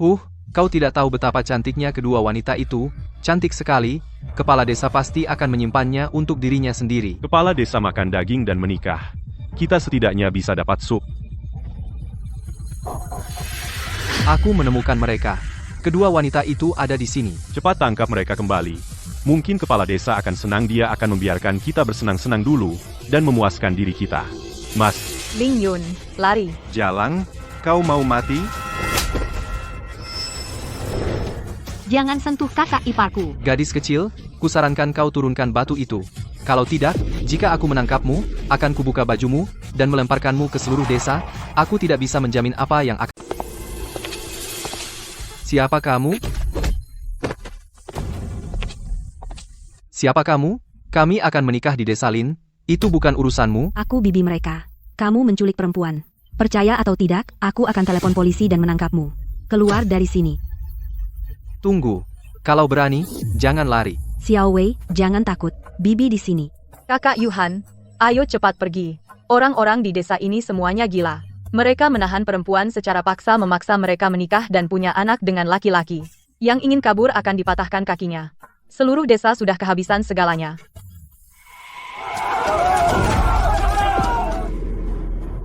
Speaker 13: Kau tidak tahu betapa cantiknya kedua wanita itu, cantik sekali, kepala desa pasti akan menyimpannya untuk dirinya sendiri.
Speaker 9: Kepala desa makan daging dan menikah. Kita setidaknya bisa dapat sup.
Speaker 13: Aku menemukan mereka. Kedua wanita itu ada di sini.
Speaker 9: Cepat tangkap mereka kembali. Mungkin kepala desa akan senang, dia akan membiarkan kita bersenang-senang dulu, dan memuaskan diri kita. Mas.
Speaker 11: Ling Yun, lari.
Speaker 9: Jalang, kau mau mati?
Speaker 1: Jangan sentuh kakak iparku.
Speaker 13: Gadis kecil, kusarankan kau turunkan batu itu. Kalau tidak, jika aku menangkapmu, akan kubuka bajumu, dan melemparkanmu ke seluruh desa. Aku tidak bisa menjamin apa yang akan... Siapa kamu? Siapa kamu? Kami akan menikah di desa Lin. Itu bukan urusanmu.
Speaker 1: Aku bibi mereka. Kamu menculik perempuan. Percaya atau tidak, aku akan telepon polisi dan menangkapmu. Keluar dari sini.
Speaker 13: Tunggu. Kalau berani, jangan lari.
Speaker 1: Xiao Wei, jangan takut. Bibi di sini.
Speaker 11: Kakak Yuhan, ayo cepat pergi. Orang-orang di desa ini semuanya gila. Mereka menahan perempuan secara paksa, memaksa mereka menikah dan punya anak dengan laki-laki. Yang ingin kabur akan dipatahkan kakinya. Seluruh desa sudah kehabisan segalanya.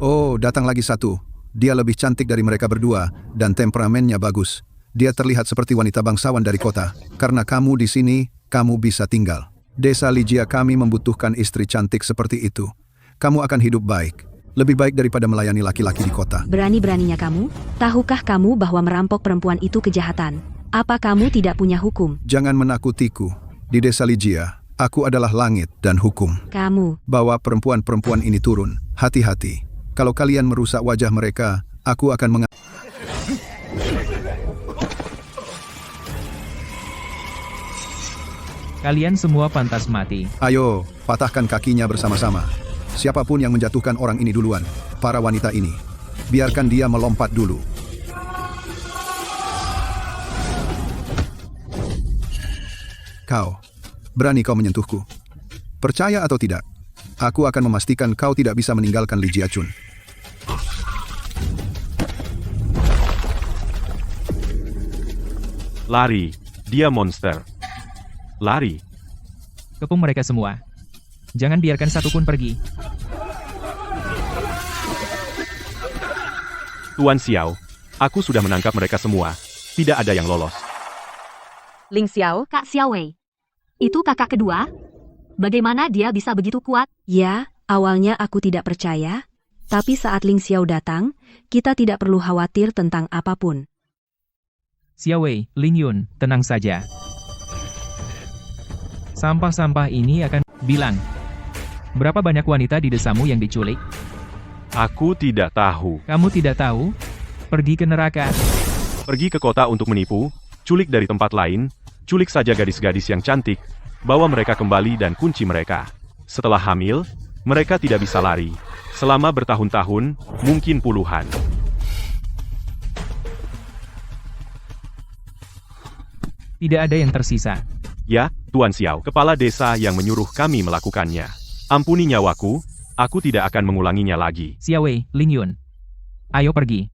Speaker 8: Oh, datang lagi satu. Dia lebih cantik dari mereka berdua, dan temperamennya bagus. Dia terlihat seperti wanita bangsawan dari kota. Karena kamu di sini, kamu bisa tinggal. Desa Lijia kami membutuhkan istri cantik seperti itu. Kamu akan hidup baik. Lebih baik daripada melayani laki-laki di kota.
Speaker 1: Berani-beraninya kamu? Tahukah kamu bahwa merampok perempuan itu kejahatan? Apa kamu tidak punya hukum?
Speaker 8: Jangan menakutiku. Di desa Lijia, aku adalah langit dan hukum.
Speaker 1: Kamu.
Speaker 8: Bawa perempuan-perempuan ini turun. Hati-hati. Kalau kalian merusak wajah mereka, aku akan
Speaker 2: Kalian semua pantas mati.
Speaker 8: Ayo, patahkan kakinya bersama-sama. Siapapun yang menjatuhkan orang ini duluan, para wanita ini, biarkan dia melompat dulu. Kau, berani kau menyentuhku? Percaya atau tidak, aku akan memastikan kau tidak bisa meninggalkan Li Jiachun.
Speaker 9: Lari, dia monster. Lari.
Speaker 2: Kepung mereka semua. Jangan biarkan satupun pergi.
Speaker 9: Tuan Xiao, aku sudah menangkap mereka semua. Tidak ada yang lolos.
Speaker 11: Ling Xiao,
Speaker 1: Kak Xiao Wei. Itu kakak kedua? Bagaimana dia bisa begitu kuat? Ya, awalnya aku tidak percaya. Tapi saat Ling Xiao datang, kita tidak perlu khawatir tentang apapun.
Speaker 2: Xiao Wei, Ling Yun, tenang saja. Sampah-sampah ini akan bilang. Berapa banyak wanita di desamu yang diculik?
Speaker 9: Aku tidak tahu.
Speaker 2: Kamu tidak tahu? Pergi ke neraka.
Speaker 9: Pergi ke kota untuk menipu, culik dari tempat lain, culik saja gadis-gadis yang cantik, bawa mereka kembali dan kunci mereka. Setelah hamil, mereka tidak bisa lari. Selama bertahun-tahun, mungkin puluhan.
Speaker 2: Tidak ada yang tersisa.
Speaker 9: Ya, Tuan Xiao, kepala desa yang menyuruh kami melakukannya. Ampuni nyawaku, aku tidak akan mengulanginya lagi.
Speaker 2: Xiao Wei, Ling Yun. Ayo pergi.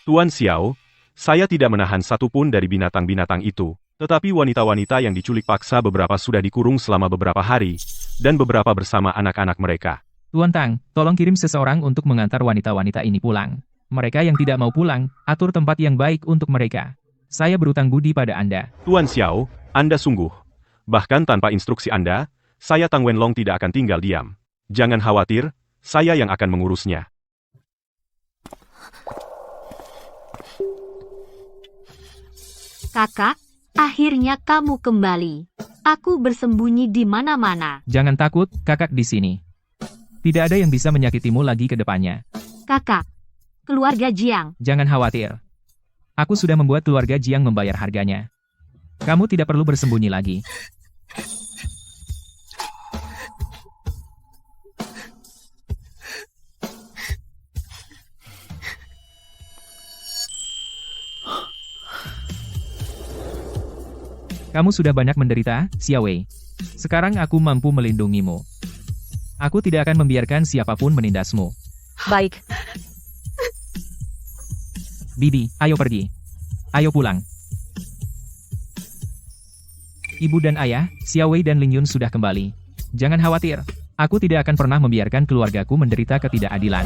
Speaker 9: Tuan Xiao, saya tidak menahan satupun dari binatang-binatang itu. Tetapi wanita-wanita yang diculik paksa beberapa sudah dikurung selama beberapa hari, dan beberapa bersama anak-anak mereka.
Speaker 2: Tuan Tang, tolong kirim seseorang untuk mengantar wanita-wanita ini pulang. Mereka yang tidak mau pulang, atur tempat yang baik untuk mereka. Saya berutang budi pada Anda.
Speaker 9: Tuan Xiao, Anda sungguh. Bahkan tanpa instruksi Anda, saya Tang Wenlong tidak akan tinggal diam. Jangan khawatir, saya yang akan mengurusnya.
Speaker 1: Kakak, akhirnya kamu kembali. Aku bersembunyi di mana-mana.
Speaker 2: Jangan takut, kakak di sini. Tidak ada yang bisa menyakitimu lagi ke depannya.
Speaker 1: Kakak, keluarga Jiang.
Speaker 2: Jangan khawatir. Aku sudah membuat keluarga Jiang membayar harganya. Kamu tidak perlu bersembunyi lagi. Kamu sudah banyak menderita, Xiao Wei. Sekarang aku mampu melindungimu. Aku tidak akan membiarkan siapapun menindasmu.
Speaker 11: Baik,
Speaker 2: Bibi, ayo pergi. Ayo pulang. Ibu dan ayah, Xiao Wei dan Ling Yun sudah kembali. Jangan khawatir. Aku tidak akan pernah membiarkan keluargaku menderita ketidakadilan.